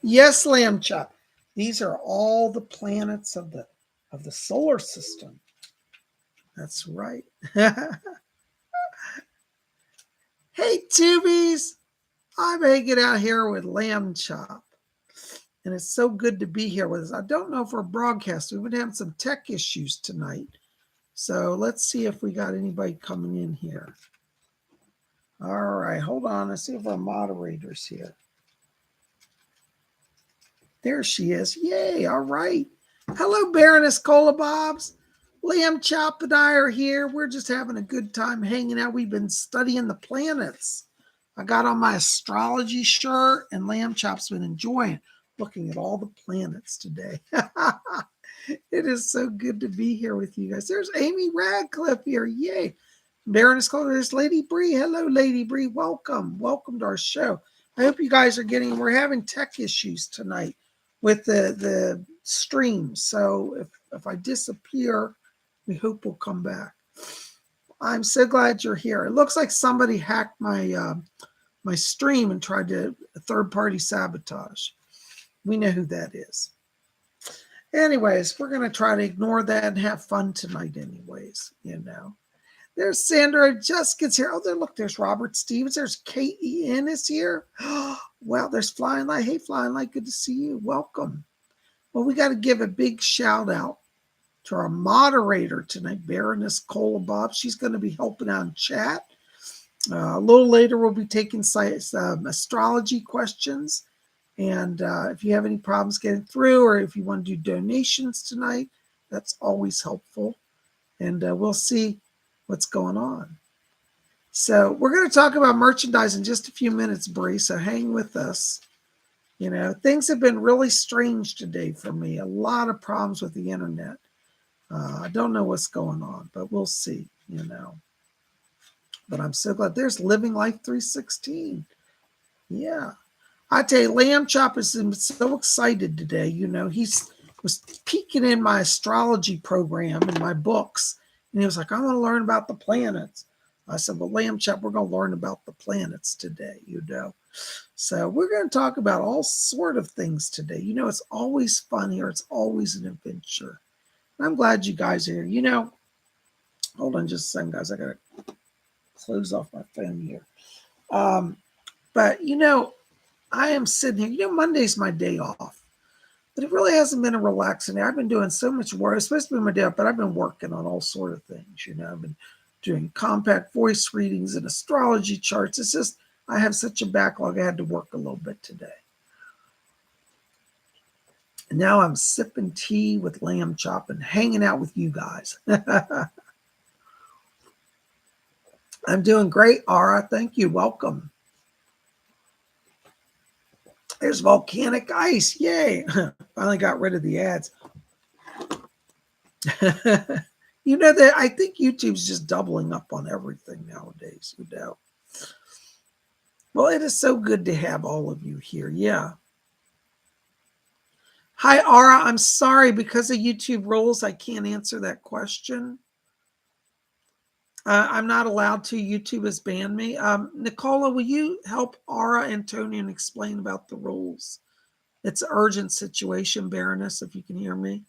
Yes, Lamb Chop. These are all the planets of the solar system. That's right. Hey, Tubies. I'm hanging out here with Lamb Chop. And it's so good to be here with us. I don't know if we're broadcasting. We've been having some tech issues tonight. So let's see if we got anybody coming in here. All right, hold on. Let's see if our moderator's here. There she is. Yay, all right. Hello, Baroness Cola Bobs. Lamb Chop and I are here. We're just having a good time hanging out. We've been studying the planets. I got on my astrology shirt, and Lamb Chop's been enjoying looking at all the planets today. It is so good to be here with you guys. There's Amy Radcliffe here. Yay. Baroness Cola, there's Lady Bree. Hello, Lady Bree. Welcome. Welcome to our show. I hope you guys are we're having tech issues tonight with the stream. So if I disappear, we hope we'll come back. I'm so glad you're here. It looks like somebody hacked my my stream and tried to third-party sabotage. We know who that is. Anyways, we're going to try to ignore that and have fun tonight anyways, you know. There's Sandra Jessica's here. Oh, look, there's Robert Stevens. There's K-E-N is here. Well, there's Flying Light. Hey, Flying Light, good to see you. Welcome. Well, we got to give a big shout out to our moderator tonight, Baroness Cola Bob. She's going to be helping out in chat. A little later, we'll be taking astrology questions. And if you have any problems getting through, or if you want to do donations tonight, that's always helpful. And we'll see what's going on. So we're going to talk about merchandise in just a few minutes, Bree, so hang with us. You know, things have been really strange today for me. A lot of problems with the internet. I don't know what's going on, but we'll see, you know. But I'm so glad. There's Living Life 316. Yeah. I tell you, Lamb Chop is so excited today. You know, he was peeking in my astrology program in my books. And he was like, I want to learn about the planets. I said, well, Lamb Chop, we're going to learn about the planets today, you know. So we're going to talk about all sort of things today. You know, it's always fun here. It's always an adventure. And I'm glad you guys are here. You know, hold on just a second, guys. I got to close off my phone here. But, you know, I am sitting here. You know, Monday's my day off. But it really hasn't been a relaxing day. I've been doing so much work. It's supposed to be my day off, but I've been working on all sort of things. You know, I've been doing compact voice readings and astrology charts. It's just, I have such a backlog. I had to work a little bit today. And now I'm sipping tea with Lamb Chop and hanging out with you guys. I'm doing great, Ara. Thank you. Welcome. There's volcanic ice. Yay. Finally got rid of the ads. You know that I think YouTube's just doubling up on everything nowadays, you know. Well, it is so good to have all of you here. Yeah. Hi, Ara. I'm sorry, because of YouTube rules, I can't answer that question. I'm not allowed to. YouTube has banned me. Nicola, will you help Ara Antonio and explain about the rules? It's an urgent situation, Baroness, if you can hear me.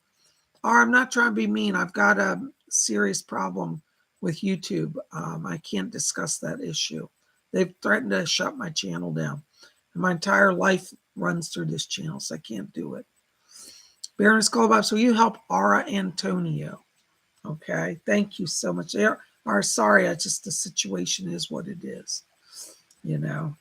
Ara, I'm not trying to be mean. I've got a serious problem with YouTube. I can't discuss that issue. They've threatened to shut my channel down. And my entire life runs through this channel, so I can't do it. Baroness Colbob, so you help Ara Antonio. Okay, thank you so much. Are sorry, I just, the situation is what it is, you know.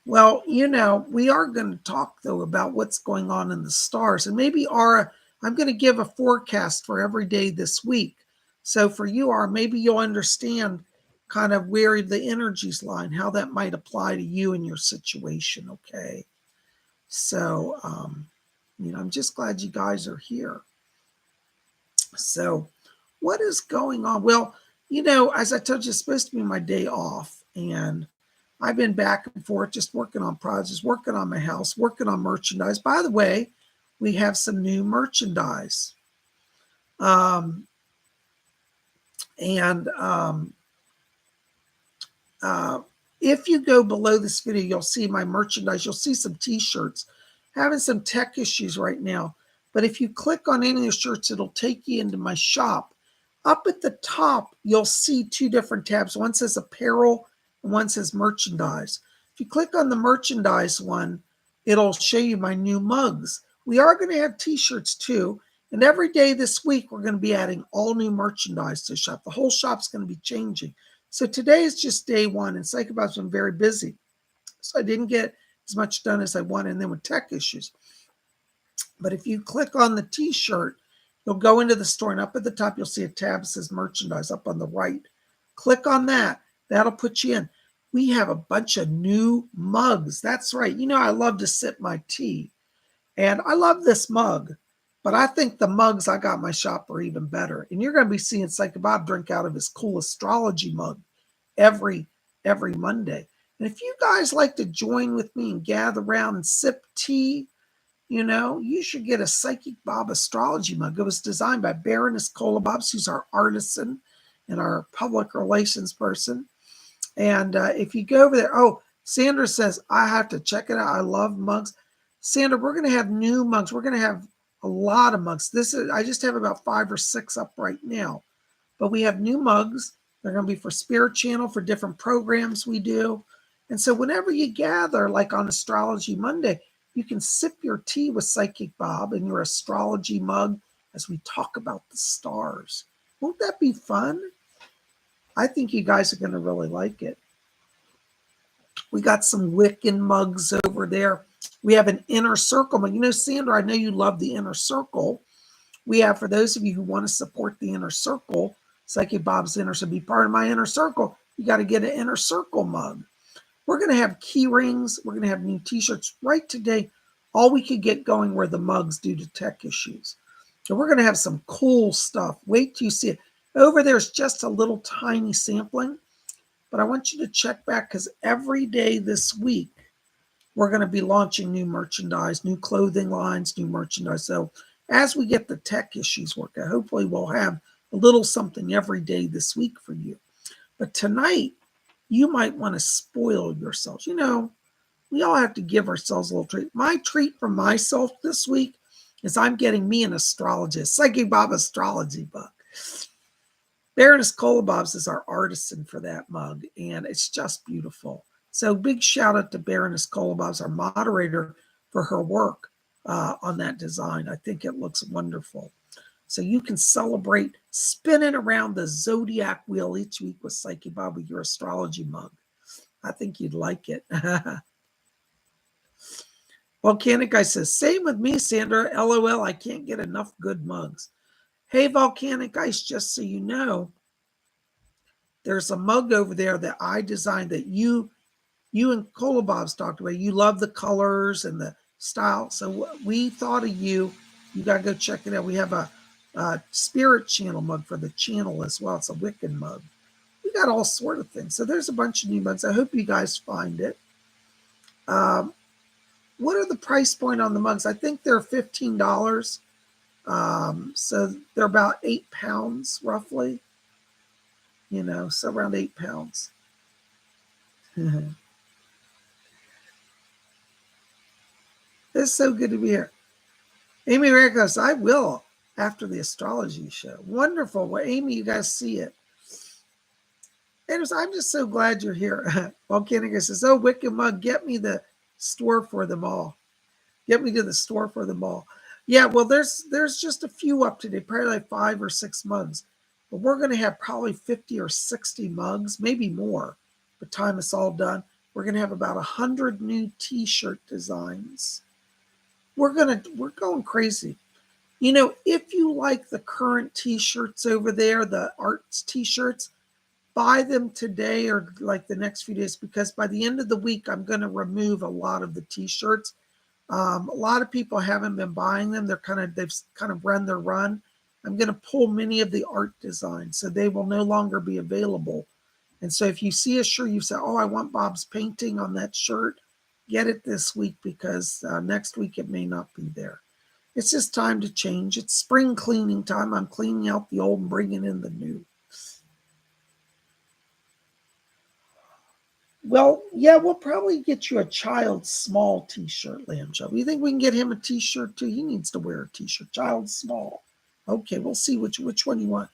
Well, you know, we are going to talk though about what's going on in the stars, and maybe Ara, I'm going to give a forecast for every day this week. So for you, Ara, maybe you'll understand kind of where the energies lie and how that might apply to you and your situation. Okay, so you know, I'm just glad you guys are here. So what is going on? Well, you know, as I told you, it's supposed to be my day off. And I've been back and forth just working on projects, working on my house, working on merchandise. By the way, we have some new merchandise. If you go below this video, you'll see my merchandise. You'll see some t-shirts. Having some tech issues right now. But if you click on any of the shirts, it'll take you into my shop. Up at the top, you'll see two different tabs. One says apparel and one says merchandise. If you click on the merchandise one, it'll show you my new mugs. We are going to have t-shirts too. And every day this week, we're going to be adding all new merchandise to the shop. The whole shop's going to be changing. So today is just day one, and PsychicBob's been very busy. So I didn't get as much done as I wanted, and then with tech issues. But if you click on the t-shirt, you'll go into the store, and up at the top, you'll see a tab that says merchandise up on the right. Click on that. That'll put you in. We have a bunch of new mugs. That's right. You know, I love to sip my tea, and I love this mug, but I think the mugs I got in my shop are even better. And you're going to be seeing PsychicBob drink out of his cool astrology mug every Monday. And if you guys like to join with me and gather around and sip tea, you know, you should get a PsychicBob astrology mug. It was designed by Baroness Kolobobs, who's our artisan and our public relations person. And if you go over there, oh, Sandra says, I have to check it out. I love mugs. Sandra, we're going to have new mugs. We're going to have a lot of mugs. I just have about 5 or 6 up right now. But we have new mugs. They're going to be for Spirit Channel, for different programs we do. And so whenever you gather, like on Astrology Monday, you can sip your tea with PsychicBob in your astrology mug as we talk about the stars. Won't that be fun? I think you guys are going to really like it. We got some Wiccan mugs over there. We have an inner circle mug. You know, Sandra, I know you love the inner circle. We have, for those of you who want to support the inner circle, PsychicBob's inner, so be part of my inner circle, you got to get an inner circle mug. We're going to have key rings. We're going to have new t-shirts. Right today, all we could get going were the mugs due to tech issues. So we're going to have some cool stuff. Wait till you see it. Over there's just a little tiny sampling, but I want you to check back because every day this week, we're going to be launching new merchandise, new clothing lines, new merchandise. So as we get the tech issues worked out, hopefully we'll have a little something every day this week for you. But tonight, you might want to spoil yourselves. You know, we all have to give ourselves a little treat. My treat for myself this week is I'm getting me an astrologist, PsychicBob astrology book. Baroness Kolobobs is our artisan for that mug, and it's just beautiful. So big shout out to Baroness Kolobobs, our moderator, for her work on that design. I think it looks wonderful. So you can celebrate spinning around the zodiac wheel each week with PsychicBob with your astrology mug. I think you'd like it. Volcanic Ice says, same with me, Sandra. LOL, I can't get enough good mugs. Hey, Volcanic Ice, just so you know, there's a mug over there that I designed that you and Kolobobs talked about. You love the colors and the style. So we thought of you. You got to go check it out. We have a Spirit Channel mug for the channel as well. It's a Wiccan mug. We got all sort of things. So there's a bunch of new mugs. I hope you guys find it. What are the price point on the mugs? I think they're $15. So they're about 8 pounds roughly. You know, so around 8 pounds. It's so good to be here. Amy Ragos, I will after the astrology show. Wonderful. Well, Amy, you guys see it. Anyways, I'm just so glad you're here. Volcanic says, oh, Wiccan mug, get me the store for them all. Get me to the store for them all. Yeah, well, there's just a few up today, probably like 5 or 6 mugs. But we're going to have probably 50 or 60 mugs, maybe more, by the time it's all done. We're going to have about 100 new t-shirt designs. We're going crazy. You know, if you like the current t-shirts over there, the arts t-shirts, buy them today or like the next few days, because by the end of the week, I'm going to remove a lot of the t-shirts. A lot of people haven't been buying them. They've kind of run their run. I'm going to pull many of the art designs, so they will no longer be available. And so if you see a shirt, you say, oh, I want Bob's painting on that shirt, get it this week, because next week it may not be there. It's just time to change. It's spring cleaning time. I'm cleaning out the old and bringing in the new. Well, yeah, we'll probably get you a child's small t-shirt, Lamb Chop. You think we can get him a t-shirt too? He needs to wear a t-shirt. Child small. Okay, we'll see which one you want.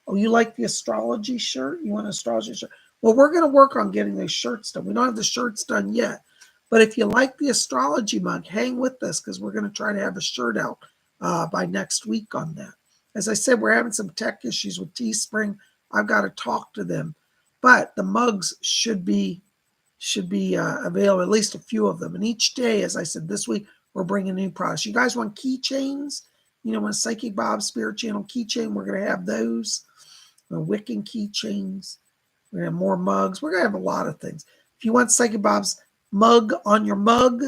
Oh, you like the astrology shirt? You want an astrology shirt? Well, we're going to work on getting those shirts done. We don't have the shirts done yet. But if you like the astrology mug, hang with us because we're going to try to have a shirt out by next week on that. As I said, we're having some tech issues with Teespring. I've got to talk to them. But the mugs should be available, at least a few of them. And each day, as I said, this week, we're bringing new products. You guys want keychains? You know, when Psychic Bob Spirit Channel keychain, we're going to have those. The Wiccan keychains. We're going to have more mugs. We're going to have a lot of things. If you want Psychic Bob's mug on your mug,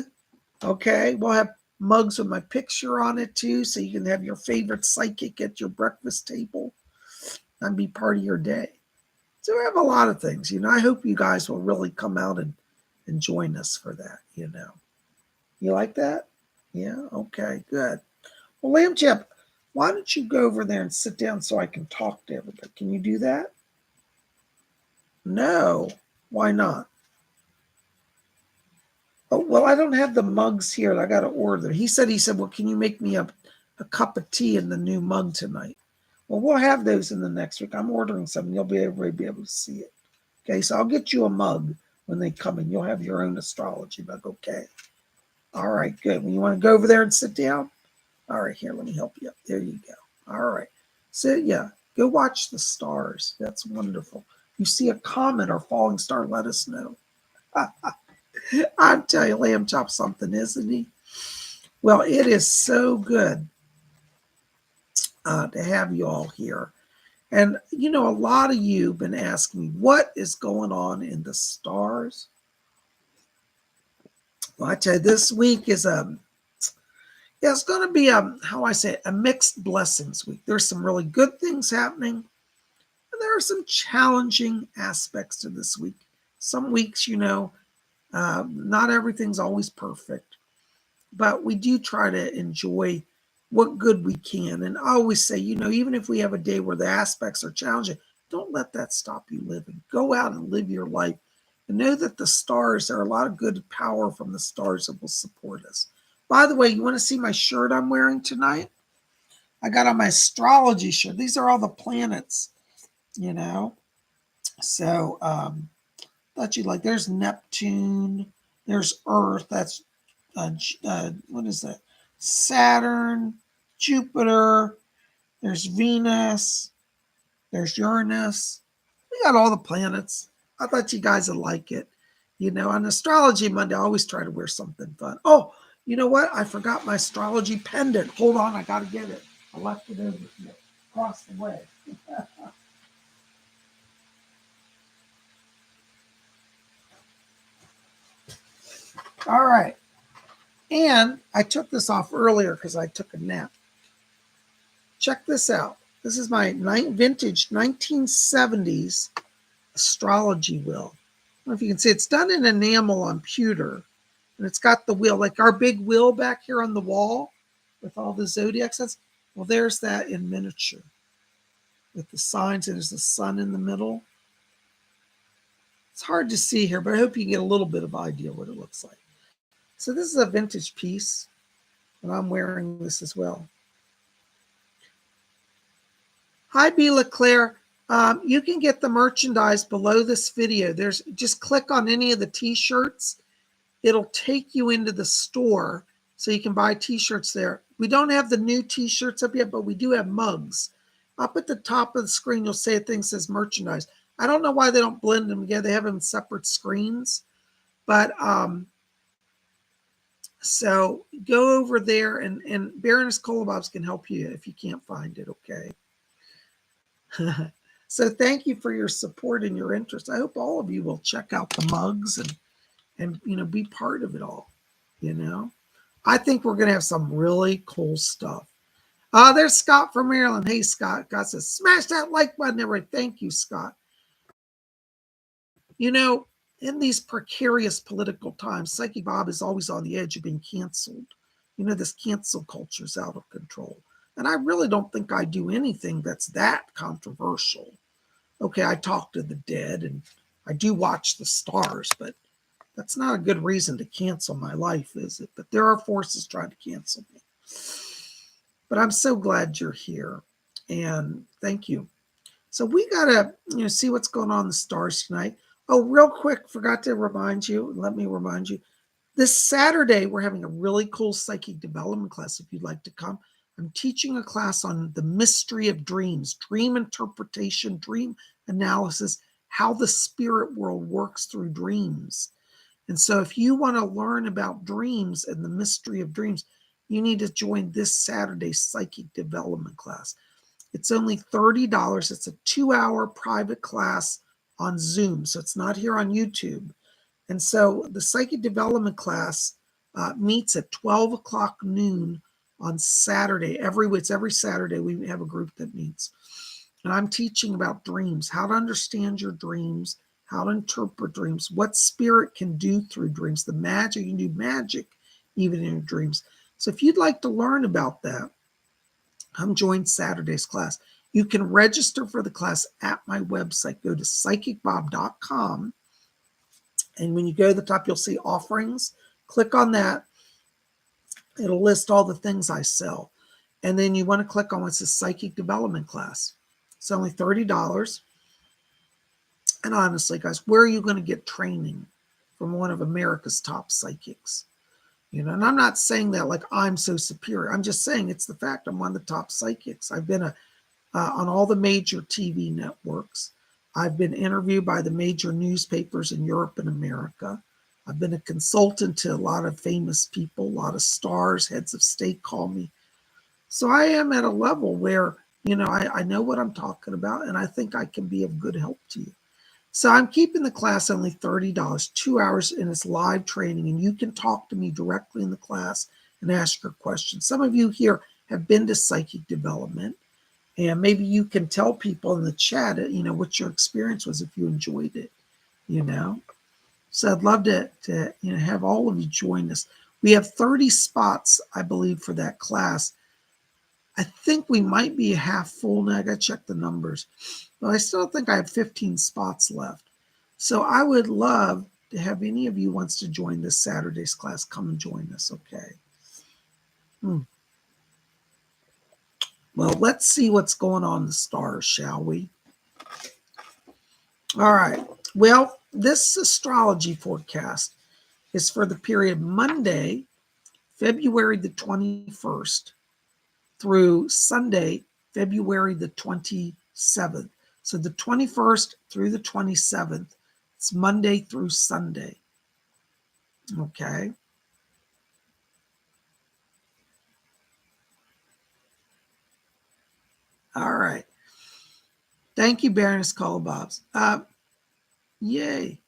okay, we'll have mugs with my picture on it too, so you can have your favorite psychic at your breakfast table and be part of your day. So we have a lot of things. You know, I hope you guys will really come out and join us for that, you know. You like that? Yeah? Okay, good. Well, Lamb Chap, why don't you go over there and sit down so I can talk to everybody? Can you do that? No. Why not? Oh, well, I don't have the mugs here. I got to order them. He said, well, can you make me a cup of tea in the new mug tonight? Well, we'll have those in the next week. I'm ordering some. And everybody be able to see it. Okay, so I'll get you a mug when they come in. You'll have your own astrology mug, okay? All right, good. When you want to go over there and sit down? All right, here, let me help you up. There you go. All right. So, yeah, go watch the stars. That's wonderful. You see a comet or falling star, let us know. I'm telling you, Lamb Chop something, isn't he? Well, it is so good to have you all here. And, you know, a lot of you have been asking me, what is going on in the stars? Well, I tell you, this week is it's going to be a mixed blessings week. There's some really good things happening, and there are some challenging aspects to this week. Some weeks, you know, not everything's always perfect, but we do try to enjoy what good we can. And I always say, you know, even if we have a day where the aspects are challenging, don't let that stop you living. Go out and live your life. And know that the stars, there are a lot of good power from the stars that will support us. By the way, you want to see my shirt I'm wearing tonight? I got on my astrology shirt. These are all the planets, you know. So, thought you'd like, there's Neptune, there's Earth, that's, what is that? Saturn, Jupiter, there's Venus, there's Uranus. We got all the planets. I thought you guys would like it. You know, on Astrology Monday, I always try to wear something fun. Oh, you know what? I forgot my astrology pendant. Hold on, I got to get it. I left it over here, across the way. All right. And I took this off earlier because I took a nap. Check this out. This is my vintage 1970s astrology wheel. I don't know if you can see, it's done in enamel on pewter. And it's got the wheel, like our big wheel back here on the wall with all the zodiac signs. Well, there's that in miniature with the signs, and there's the sun in the middle. It's hard to see here, but I hope you get a little bit of idea what it looks like. So this is a vintage piece, and I'm wearing this as well. Hi, B. LeClaire. You can get the merchandise below this video. Just click on any of the t-shirts. It'll take you into the store so you can buy t-shirts there. We don't have the new t-shirts up yet, but we do have mugs. Up at the top of the screen, you'll see a thing that says merchandise. I don't know why they don't blend them together. They have them separate screens. But so go over there, and Baroness Kolobobs can help you if you can't find it, okay? So thank you for your support and your interest. I hope all of you will check out the mugs and you know, be part of it all, you know. I think we're going to have some really cool stuff. There's Scott from Maryland. Hey, Scott. God says, smash that like button, everybody. Thank you, Scott. You know, in these precarious political times, Psychic Bob is always on the edge of being canceled. You know, this cancel culture is out of control. And I really don't think I do anything that's that controversial. Okay, I talk to the dead and I do watch the stars, but that's not a good reason to cancel my life, is it? But there are forces trying to cancel me. But I'm so glad you're here, and thank you. So we gotta, see what's going on in the stars tonight. Oh, real quick, forgot to remind you. Let me remind you. This Saturday, we're having a really cool psychic development class. If you'd like to come, I'm teaching a class on the mystery of dreams, dream interpretation, dream analysis, how the spirit world works through dreams. And so if you want to learn about dreams and the mystery of dreams, you need to join this Saturday's psychic development class. It's only $30. It's a 2-hour private class on Zoom. So it's not here on YouTube. And so the psychic development class meets at 12 o'clock noon on Saturday. It's every Saturday we have a group that meets. And I'm teaching about dreams, how to understand your dreams, how to interpret dreams, what spirit can do through dreams, the magic. You can do magic even in your dreams. So if you'd like to learn about that, come join Saturday's class. You can register for the class at my website. Go to PsychicBob.com. And when you go to the top, you'll see offerings. Click on that. It'll list all the things I sell. And then you want to click on what's a psychic development class. It's only $30. And honestly, guys, where are you going to get training from one of America's top psychics? And I'm not saying that like I'm so superior. I'm just saying it's the fact. I'm one of the top psychics. I've been on all the major TV networks. I've been interviewed by the major newspapers in Europe and America. I've been a consultant to a lot of famous people, a lot of stars, heads of state call me. So I am at a level where, I know what I'm talking about, and I think I can be of good help to you. So I'm keeping the class only $30, 2 hours, and it's live training, and you can talk to me directly in the class and ask your questions. Some of you here have been to psychic development, and maybe you can tell people in the chat, what your experience was if you enjoyed it, So I'd love to have all of you join us. We have 30 spots, I believe, for that class. I think we might be half full now. I got to check the numbers. But I still think I have 15 spots left. So I would love to have any of you wants to join this Saturday's class. Come and join us, okay? Well, let's see what's going on in the stars, shall we? All right. Well, this astrology forecast is for the period Monday, February the 21st, through Sunday, February the 27th. So the 21st through the 27th, it's Monday through Sunday. Okay. All right. Thank you, Baroness Colobobs. Yay.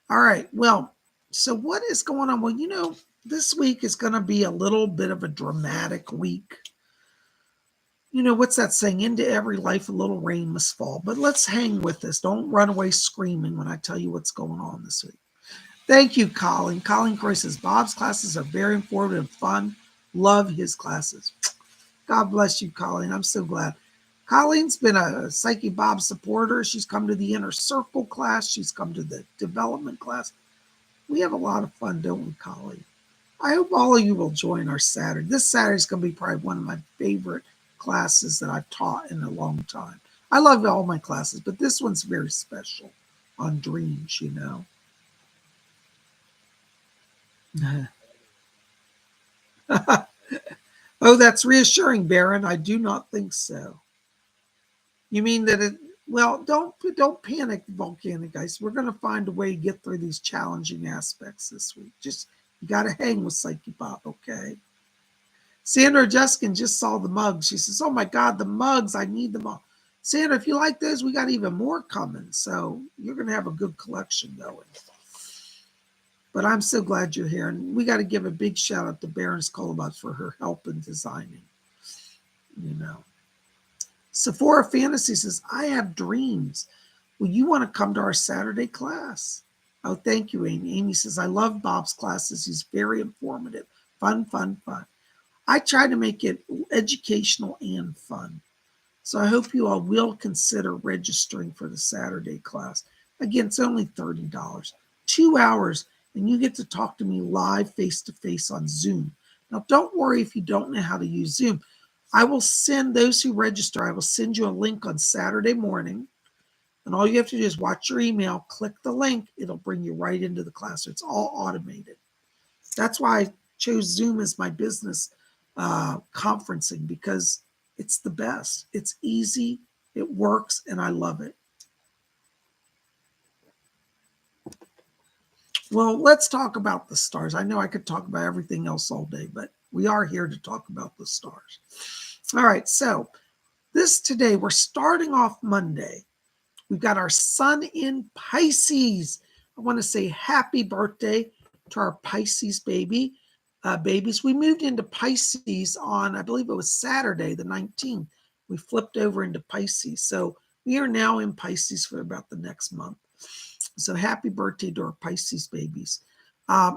All right. Well, so what is going on? Well, this week is going to be a little bit of a dramatic week. What's that saying? Into every life, a little rain must fall. But let's hang with this. Don't run away screaming when I tell you what's going on this week. Thank you, Colin. Colin Croy says, Bob's classes are very informative and fun. Love his classes. God bless you, Colleen. I'm so glad. Colleen's been a Psychic Bob supporter. She's come to the Inner Circle class. She's come to the development class. We have a lot of fun, don't we, Colleen? I hope all of you will join our Saturday. This Saturday is going to be probably one of my favorite classes that I've taught in a long time. I love all my classes, but this one's very special on dreams, Oh, that's reassuring, Baron. I do not think so. You mean that it, well, don't panic, volcanic guys. We're going to find a way to get through these challenging aspects this week. Just, you got to hang with Psychic Bob, okay? Sandra Juskin just saw the mugs. She says, oh my God, the mugs, I need them all. Sandra, if you like those, we got even more coming. So you're going to have a good collection going. But I'm so glad you're here. And we got to give a big shout out to Baroness Colobot for her help in designing, Sephora Fantasy says, I have dreams. Well, you want to come to our Saturday class? Oh, thank you, Amy. Amy says, I love Bob's classes. He's very informative. Fun, fun, fun. I try to make it educational and fun. So I hope you all will consider registering for the Saturday class. Again, it's only $30. 2 hours, and you get to talk to me live face-to-face on Zoom. Now, don't worry if you don't know how to use Zoom. I will send those who register, I will send you a link on Saturday morning. And all you have to do is watch your email, click the link. It'll bring you right into the class. It's all automated. That's why I chose Zoom as my business conferencing, because it's the best. It's easy, it works, and I love it. Well, let's talk about the stars. I know I could talk about everything else all day, but we are here to talk about the stars. All right, so today, we're starting off Monday. We've got our sun in Pisces. I want to say happy birthday to our Pisces babies. We moved into Pisces on, I believe it was Saturday, the 19th. We flipped over into Pisces. So we are now in Pisces for about the next month. So happy birthday to our Pisces babies.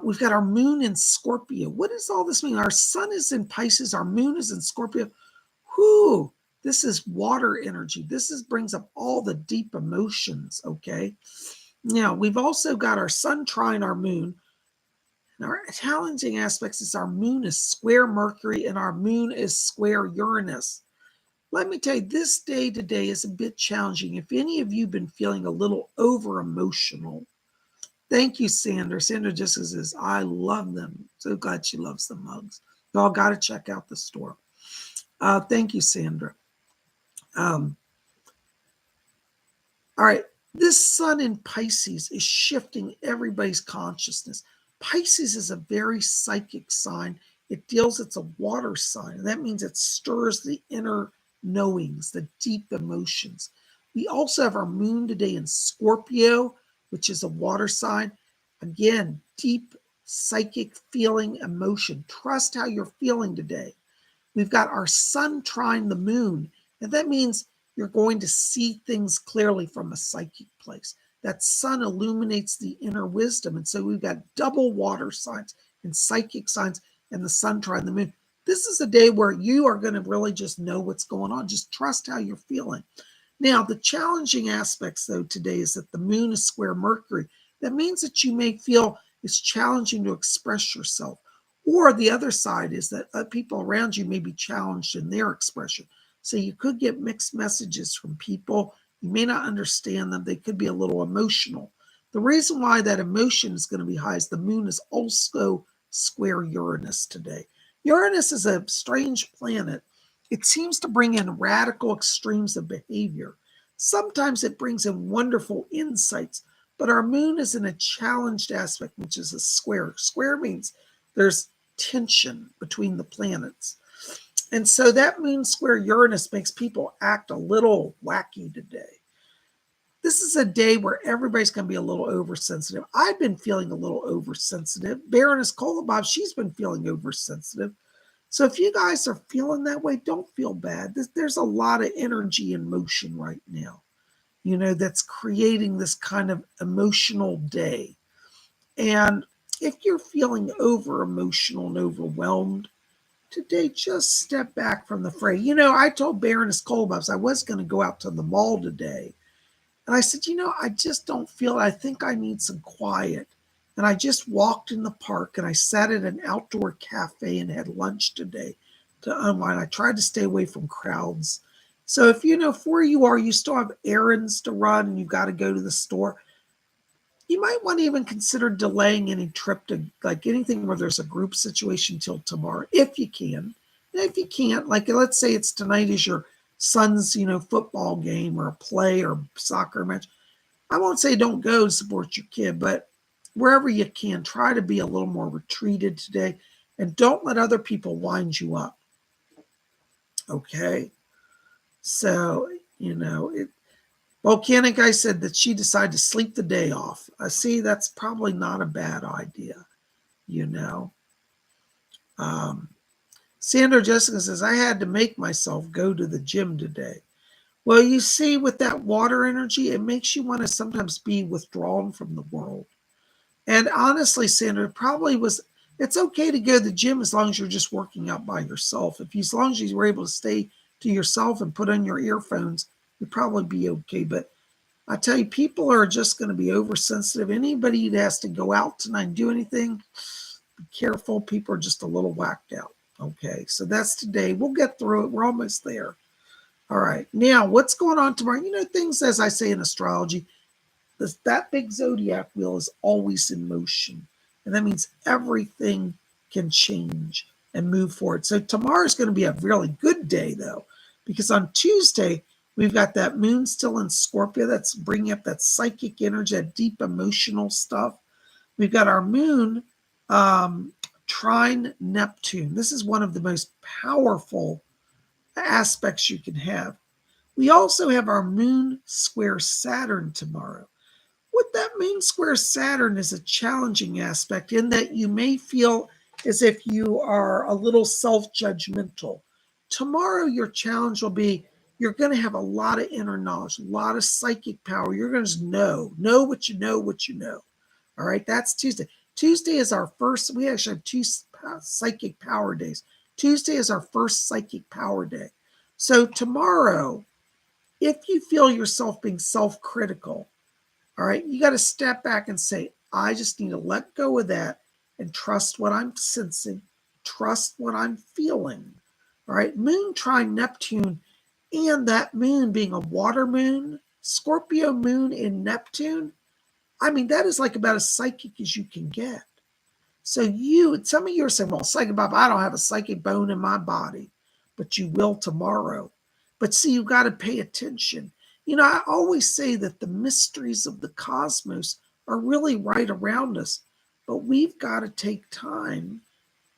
We've got our moon in Scorpio. What does all this mean? Our sun is in Pisces. Our moon is in Scorpio. Whoo! This is water energy. This brings up all the deep emotions, okay? Now, we've also got our sun trine our moon. And our challenging aspects is our moon is square Mercury and our moon is square Uranus. Let me tell you, this day today is a bit challenging. If any of you have been feeling a little over-emotional, thank you, Sandra. Sandra just says, I love them. So glad she loves the mugs. Y'all got to check out the store. Thank you, Sandra. All right, this sun in Pisces is shifting everybody's consciousness. Pisces is a very psychic sign. It's a water sign, and that means it stirs the inner knowings, the deep emotions. We also have our moon today in Scorpio, which is a water sign. Again, deep psychic feeling, emotion. Trust how you're feeling today. We've got our sun trine the moon, and that means you're going to see things clearly from a psychic place. That sun illuminates the inner wisdom. And so we've got double water signs and psychic signs and the sun trine the moon. This is a day where you are going to really just know what's going on. Just trust how you're feeling. Now, the challenging aspects, though, today is that the moon is square Mercury. That means that you may feel it's challenging to express yourself. Or the other side is that people around you may be challenged in their expression. So you could get mixed messages from people. You may not understand them. They could be a little emotional. The reason why that emotion is going to be high is the moon is also square Uranus today. Uranus is a strange planet. It seems to bring in radical extremes of behavior. Sometimes it brings in wonderful insights, but our moon is in a challenged aspect, which is a square. Square means there's tension between the planets. And so that moon square Uranus makes people act a little wacky today. This is a day where everybody's going to be a little oversensitive. I've been feeling a little oversensitive. Baroness Kolobob, she's been feeling oversensitive. So if you guys are feeling that way, don't feel bad. There's a lot of energy in motion right now, that's creating this kind of emotional day. And if you're feeling over emotional and overwhelmed today, just step back from the fray. I told Baroness Kolbubs I was going to go out to the mall today. And I said, I just don't feel it. I think I need some quiet. And I just walked in the park and I sat at an outdoor cafe and had lunch today to unwind. I tried to stay away from crowds. So if where you are, you still have errands to run and you've got to go to the store, you might want to even consider delaying any trip to like anything where there's a group situation till tomorrow, if you can. And if you can't, like let's say it's tonight is your son's, football game or a play or soccer match. I won't say don't go support your kid, but wherever you can, try to be a little more retreated today and don't let other people wind you up. Okay. So, Volcanic Guy said that she decided to sleep the day off. I see that's probably not a bad idea, Sandra Jessica says, I had to make myself go to the gym today. Well, you see, with that water energy, it makes you want to sometimes be withdrawn from the world. And honestly, Sandra, it's okay to go to the gym as long as you're just working out by yourself. As long as you were able to stay to yourself and put on your earphones, you'd probably be okay. But I tell you, people are just going to be oversensitive. Anybody that has to go out tonight and do anything, be careful. People are just a little whacked out. Okay, so that's today. We'll get through it. We're almost there. All right. Now, what's going on tomorrow? You know, things, as I say in astrology, that big zodiac wheel is always in motion. And that means everything can change and move forward. So tomorrow is going to be a really good day, though, because on Tuesday, we've got that moon still in Scorpio. That's bringing up that psychic energy, that deep emotional stuff. We've got our moon trine Neptune. This is one of the most powerful aspects you can have. We also have our moon square Saturn tomorrow. With that moon square Saturn is a challenging aspect in that you may feel as if you are a little self-judgmental. Tomorrow, your challenge will be you're going to have a lot of inner knowledge, a lot of psychic power. You're going to know what you know, what you know. All right, that's Tuesday. Tuesday is our first, we actually have two psychic power days. Tuesday is our first psychic power day. So tomorrow, if you feel yourself being self-critical, all right, you got to step back and say, I just need to let go of that and trust what I'm sensing, trust what I'm feeling. All right, moon trine Neptune, and that moon being a water moon, Scorpio moon in Neptune. I mean, that is like about as psychic as you can get. So some of you are saying, well, Psychic Bob, I don't have a psychic bone in my body, but you will tomorrow. But see, you got to pay attention. You know, I always say that the mysteries of the cosmos are really right around us, but we've got to take time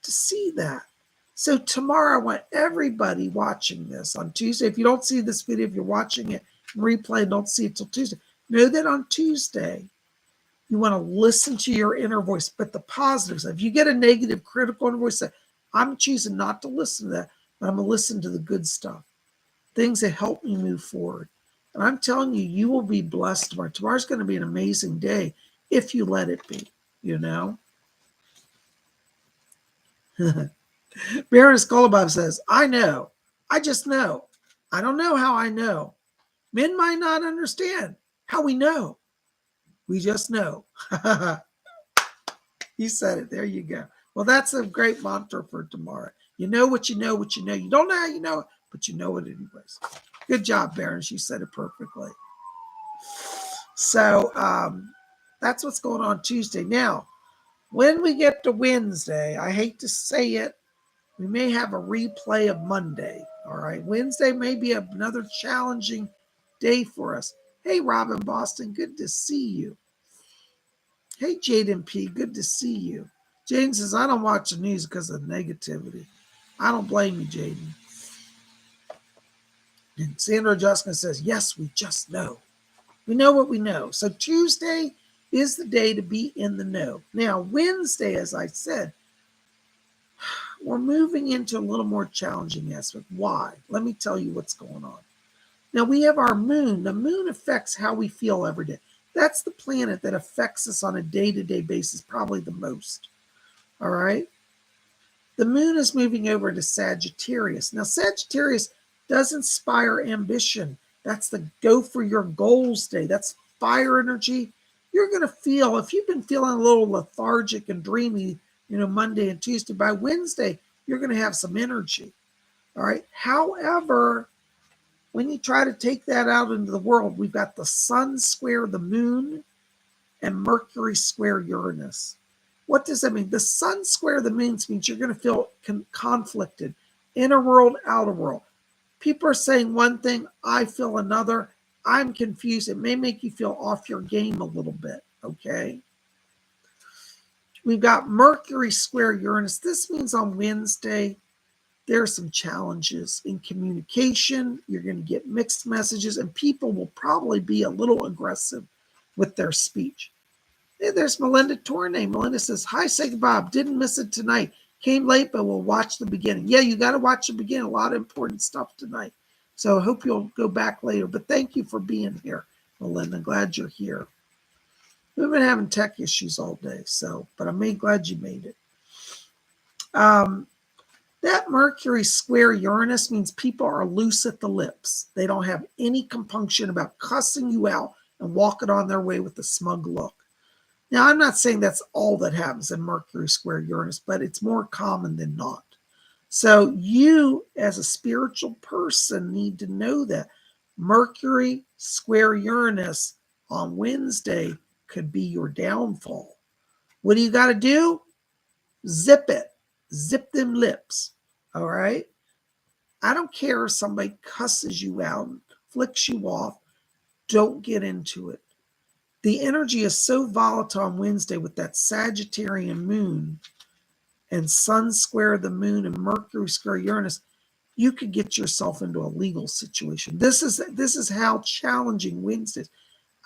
to see that. So tomorrow, I want everybody watching this on Tuesday. If you don't see this video, if you're watching it in replay and don't see it till Tuesday, know that on Tuesday, you want to listen to your inner voice, but the positives. If you get a negative, critical inner voice, say, I'm choosing not to listen to that, but I'm going to listen to the good stuff, things that help me move forward. And I'm telling you, you will be blessed tomorrow. Tomorrow's going to be an amazing day if you let it be, you know. Baroness Golubov says, I know. I just know. I don't know how I know. Men might not understand how we know. We just know. You said it. There you go. Well, that's a great mantra for tomorrow. You know what you know, what you know. You don't know how you know it, but you know it anyways. Good job, Baron. You said it perfectly. So that's what's going on Tuesday. Now, when we get to Wednesday, I hate to say it, we may have a replay of Monday. All right. Wednesday may be another challenging day for us. Hey, Robin Boston, good to see you. Hey, Jaden P., good to see you. Jaden says, I don't watch the news because of negativity. I don't blame you, Jaden. And Sandra Justin says, yes, we just know. We know what we know. So Tuesday is the day to be in the know. Now, Wednesday, as I said, we're moving into a little more challenging aspect. Why? Let me tell you what's going on. Now, we have our moon. The moon affects how we feel every day. That's the planet that affects us on a day-to-day basis, probably the most. All right? The moon is moving over to Sagittarius. Now, Sagittarius does inspire ambition. That's the go for your goals day. That's fire energy. You're going to feel, if you've been feeling a little lethargic and dreamy, Monday and Tuesday, by Wednesday, you're going to have some energy. All right? However, when you try to take that out into the world, we've got the sun square the moon and Mercury square Uranus. What does that mean? The sun square the moon means you're going to feel conflicted, inner world, outer world. People are saying one thing, I feel another. I'm confused. It may make you feel off your game a little bit, okay? We've got Mercury square Uranus. This means on Wednesday, there are some challenges in communication. You're going to get mixed messages, and people will probably be a little aggressive with their speech. Hey, there's Melinda Tournay. Melinda says, hi, Psychic Bob. Didn't miss it tonight. Came late, but we'll watch the beginning. Yeah, you got to watch the beginning. A lot of important stuff tonight. So I hope you'll go back later. But thank you for being here, Melinda. Glad you're here. We've been having tech issues all day, but I'm glad you made it. That Mercury square Uranus means people are loose at the lips. They don't have any compunction about cussing you out, and walking on their way with a smug look. Now, I'm not saying that's all that happens in Mercury square Uranus, but it's more common than not. So you, as a spiritual person, need to know that Mercury square Uranus on Wednesday could be your downfall. What do you got to do? Zip it. Zip them lips. All right? I don't care if somebody cusses you out, flicks you off. Don't get into it. The energy is so volatile on Wednesday with that Sagittarian moon and Sun square the moon and Mercury square Uranus. You could get yourself into a legal situation. This is how challenging Wednesday is.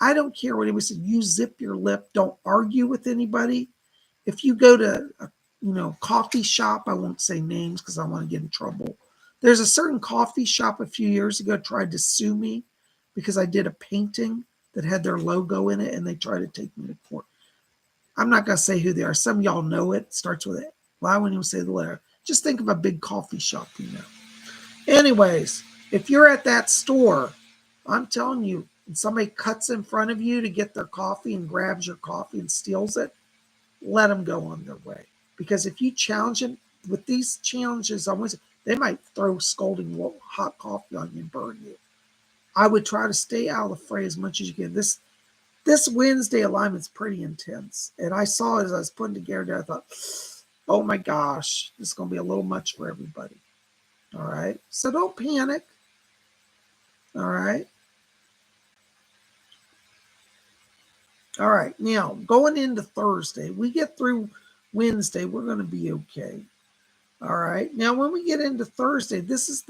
I don't care what anybody says. You zip your lip. Don't argue with anybody. If you go to a coffee shop, I won't say names because I don't want to get in trouble. There's a certain coffee shop a few years ago tried to sue me because I did a painting that had their logo in it, and they tried to take me to court. I'm not going to say who they are. Some of y'all know it. Starts with it. Well, I wouldn't even say the letter. Just think of a big coffee shop, Anyways, if you're at that store, I'm telling you, and somebody cuts in front of you to get their coffee and grabs your coffee and steals it, let them go on their way. Because if you challenge them with these challenges, they might throw scalding hot coffee on you and burn you. I would try to stay out of the fray as much as you can. This Wednesday alignment's pretty intense. And I saw it as I was putting together, I thought, oh my gosh, this is going to be a little much for everybody. All right. So don't panic. All right. All right. Now, going into Thursday, we get through Wednesday, we're going to be okay. All right. Now, when we get into Thursday, this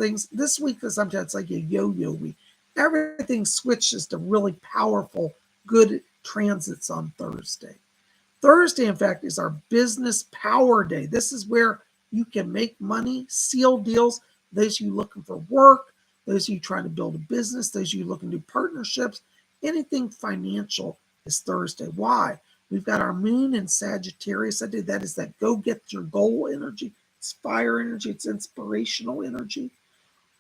week is sometimes like a yo-yo week. Everything switches to really powerful, good transits on Thursday. Thursday, in fact, is our business power day. This is where you can make money, seal deals. Those of you looking for work, those of you trying to build a business, those of you looking to do partnerships, anything financial is Thursday. Why? We've got our moon in Sagittarius. That is that go get your goal energy. It's fire energy. It's inspirational energy.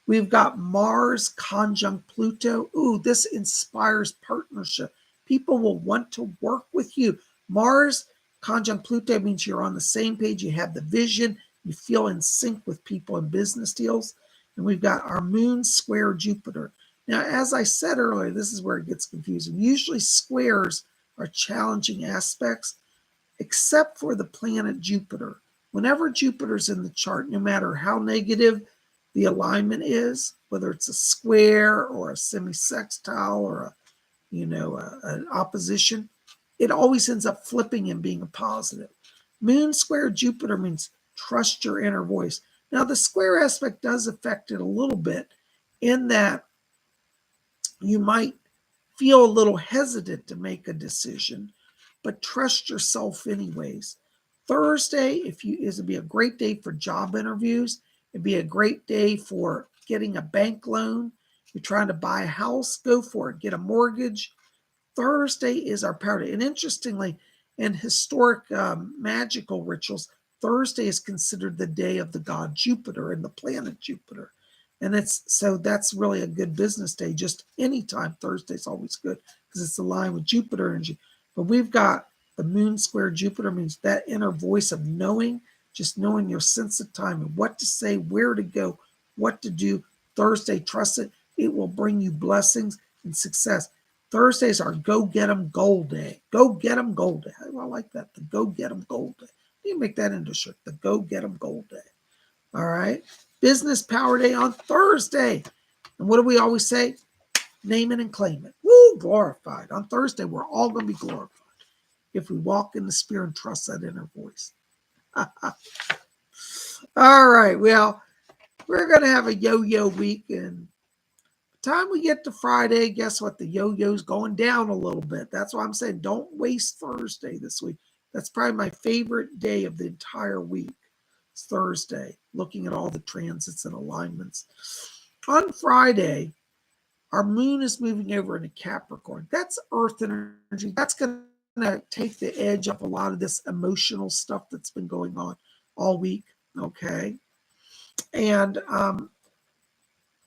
We've got Mars conjunct Pluto. Ooh, this inspires partnership. People will want to work with you. Mars conjunct Pluto means you're on the same page. You have the vision. You feel in sync with people in business deals. And we've got our moon square Jupiter. Now, as I said earlier, this is where it gets confusing. Usually squares are challenging aspects, except for the planet Jupiter. Whenever Jupiter's in the chart, no matter how negative the alignment is, whether it's a square or a semisextile or an opposition, it always ends up flipping and being a positive. Moon square Jupiter means trust your inner voice. Now, the square aspect does affect it a little bit in that you might feel a little hesitant to make a decision, but trust yourself anyways. Thursday, it'd be a great day for job interviews. It'd be a great day for getting a bank loan. You're trying to buy a house, go for it. Get a mortgage. Thursday is our power day. And interestingly, in historic magical rituals, Thursday is considered the day of the god Jupiter and the planet Jupiter. And that's really a good business day. Just anytime Thursday is always good because it's aligned with Jupiter energy. But we've got the moon square Jupiter means that inner voice of knowing, just knowing your sense of time and what to say, where to go, what to do. Thursday, trust it. It will bring you blessings and success. Thursdays are go get 'em gold day. Go get 'em gold day. I like that. The go get 'em gold day. You can make that into a shirt. The go get 'em gold day. All right. Business power day on Thursday. And what do we always say? Name it and claim it. Woo, glorified. On Thursday, we're all going to be glorified if we walk in the spirit and trust that inner voice. All right. Well, we're going to have a yo-yo week. And by the time we get to Friday, guess what? The yo-yo's going down a little bit. That's why I'm saying don't waste Thursday this week. That's probably my favorite day of the entire week. It's Thursday, looking at all the transits and alignments. On Friday, our moon is moving over into Capricorn. That's earth energy. That's going to take the edge off a lot of this emotional stuff that's been going on all week. Okay. And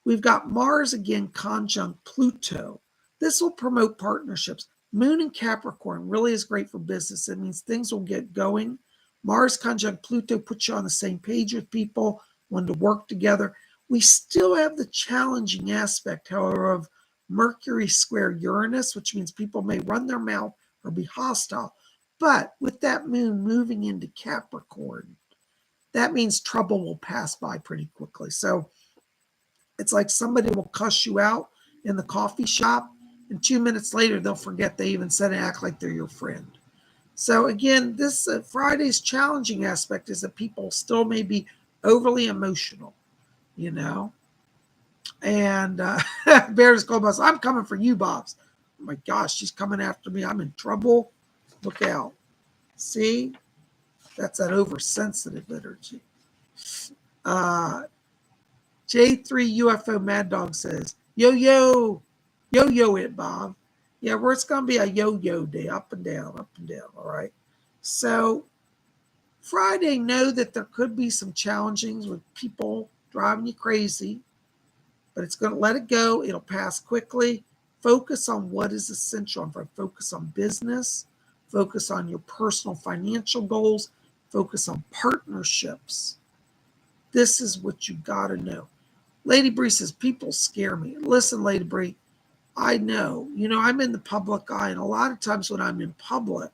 we've got Mars again conjunct Pluto. This will promote partnerships. Moon in Capricorn really is great for business. It means things will get going. Mars conjunct Pluto puts you on the same page with people, want to work together. We still have the challenging aspect, however, of Mercury square Uranus, which means people may run their mouth or be hostile. But with that moon moving into Capricorn, that means trouble will pass by pretty quickly. So it's like somebody will cuss you out in the coffee shop, and 2 minutes later, they'll forget they even said and act like they're your friend. So again, this Friday's challenging aspect is that people still may be overly emotional, you know. And Bear's called us, I'm coming for you, Bobs. Oh my gosh, she's coming after me. I'm in trouble. Look out. See? That's that oversensitive energy. J3 UFO Mad Dog says, yo it, Bob. Yeah, where it's going to be a yo-yo day, up and down, all right? So Friday, know that there could be some challengings with people driving you crazy, but it's going to let it go. It'll pass quickly. Focus on what is essential. Focus on business. Focus on your personal financial goals. Focus on partnerships. This is what you got to know. Lady Bree says, people scare me. Listen, Lady Bree, I know. I'm in the public eye, and a lot of times when I'm in public,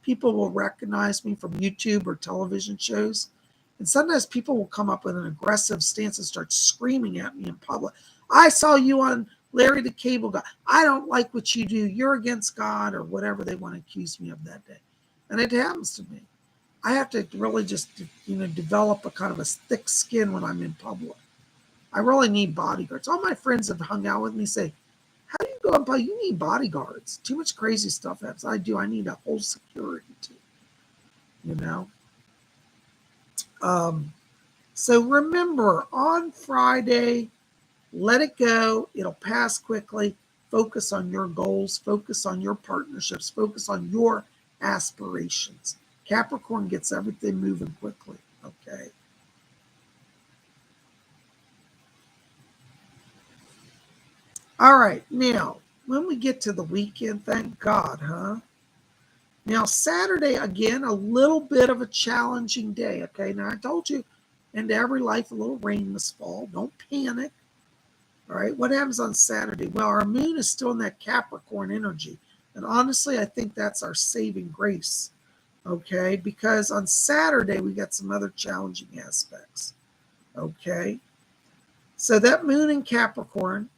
people will recognize me from YouTube or television shows. And sometimes people will come up with an aggressive stance and start screaming at me in public. I saw you on Larry the Cable Guy. I don't like what you do. You're against God, or whatever they want to accuse me of that day. And it happens to me. I have to really just, develop a kind of a thick skin when I'm in public. I really need bodyguards. All my friends have hung out with me say, how do you go up? You need bodyguards. Too much crazy stuff happens. I do. I need a whole security team, So remember, on Friday, let it go. It'll pass quickly. Focus on your goals. Focus on your partnerships. Focus on your aspirations. Capricorn gets everything moving quickly, okay? All right, now, when we get to the weekend, thank God, huh? Now, Saturday, again, a little bit of a challenging day, okay? Now, I told you, into every life, a little rain must fall. Don't panic, all right? What happens on Saturday? Well, our moon is still in that Capricorn energy. And honestly, I think that's our saving grace, okay? Because on Saturday, we got some other challenging aspects, okay? So that moon in Capricorn,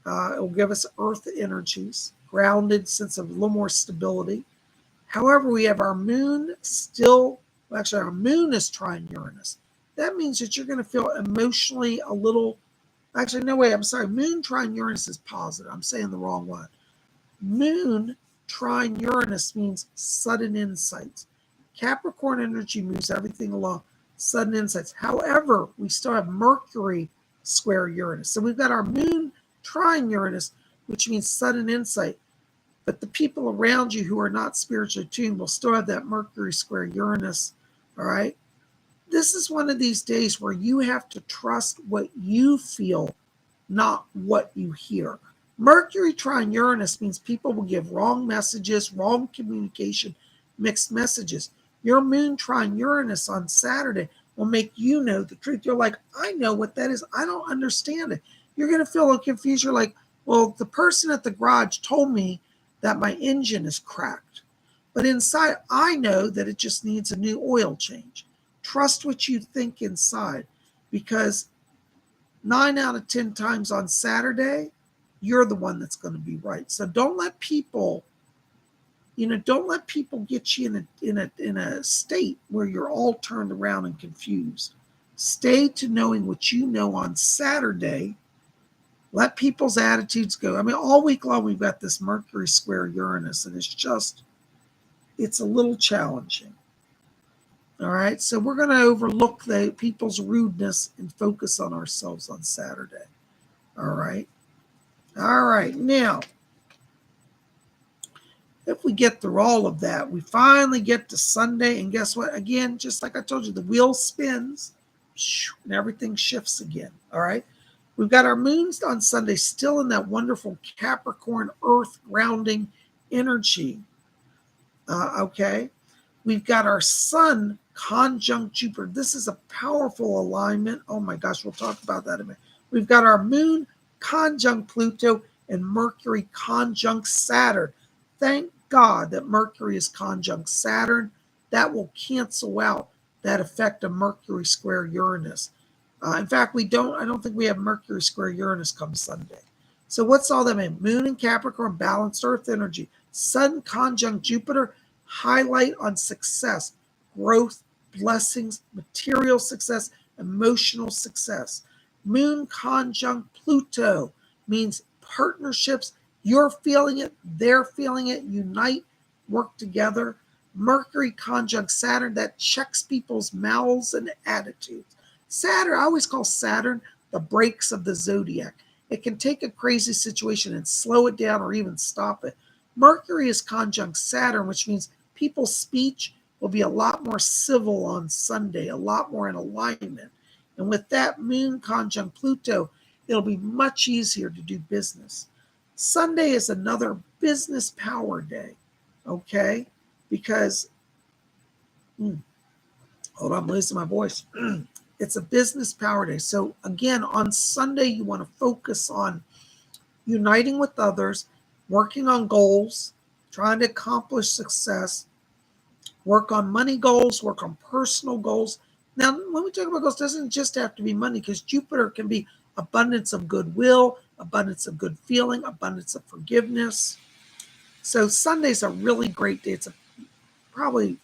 it will give us earth energies, grounded sense of a little more stability. However, we have our moon our moon is trine Uranus. That means that you're going to feel emotionally a little, moon trine Uranus is positive. I'm saying the wrong one. Moon trine Uranus means sudden insights. Capricorn energy moves everything along, sudden insights. However, we still have Mercury square Uranus. So we've got our moon trine Uranus, which means sudden insight. But the people around you who are not spiritually tuned will still have that Mercury square Uranus, all right? This is one of these days where you have to trust what you feel, not what you hear. Mercury trine Uranus means people will give wrong messages, wrong communication, mixed messages. Your moon trine Uranus on Saturday will make you know the truth. You're like, I know what that is. I don't understand it. You're going to feel a little confused. You're like, well, the person at the garage told me that my engine is cracked. But inside, I know that it just needs a new oil change. Trust what you think inside, because 9 out of 10 times on Saturday, you're the one that's going to be right. So don't let people, get you in a state where you're all turned around and confused. Stay to knowing what you know on Saturday. Let people's attitudes go. I mean, all week long, we've got this Mercury square Uranus, and it's a little challenging. All right. So we're going to overlook the people's rudeness and focus on ourselves on Saturday. All right. All right. Now, if we get through all of that, we finally get to Sunday. And guess what? Again, just like I told you, the wheel spins and everything shifts again. All right. We've got our moons on Sunday still in that wonderful Capricorn earth grounding energy. Okay. We've got our sun conjunct Jupiter. This is a powerful alignment. Oh my gosh, we'll talk about that in a minute. We've got our moon conjunct Pluto and Mercury conjunct Saturn. Thank God that Mercury is conjunct Saturn. That will cancel out that effect of Mercury square Uranus. In fact, I don't think we have Mercury square Uranus come Sunday. So what's all that mean? Moon and Capricorn, balanced earth energy. Sun conjunct Jupiter, highlight on success, growth, blessings, material success, emotional success. Moon conjunct Pluto means partnerships. You're feeling it, they're feeling it, unite, work together. Mercury conjunct Saturn, that checks people's mouths and attitudes. Saturn, I always call Saturn the brakes of the zodiac. It can take a crazy situation and slow it down or even stop it. Mercury is conjunct Saturn, which means people's speech will be a lot more civil on Sunday, a lot more in alignment. And with that moon conjunct Pluto, it'll be much easier to do business. Sunday is another business power day, okay? Because, hold on, I'm losing my voice. It's a business power day. So again, on Sunday, you want to focus on uniting with others, working on goals, trying to accomplish success, work on money goals, work on personal goals. Now, when we talk about goals, it doesn't just have to be money, because Jupiter can be abundance of goodwill, abundance of good feeling, abundance of forgiveness. So Sunday's a really great day. It's probably,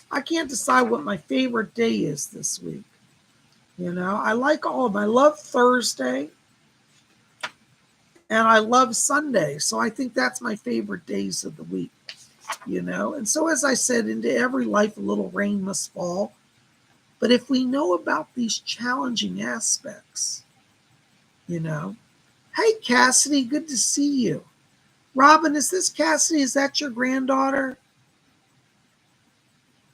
I can't decide what my favorite day is this week. I like all of them. I love Thursday and I love Sunday. So I think that's my favorite days of the week, And so, as I said, into every life, a little rain must fall. But if we know about these challenging aspects, Hey, Cassidy, good to see you. Robin, is this Cassidy? Is that your granddaughter?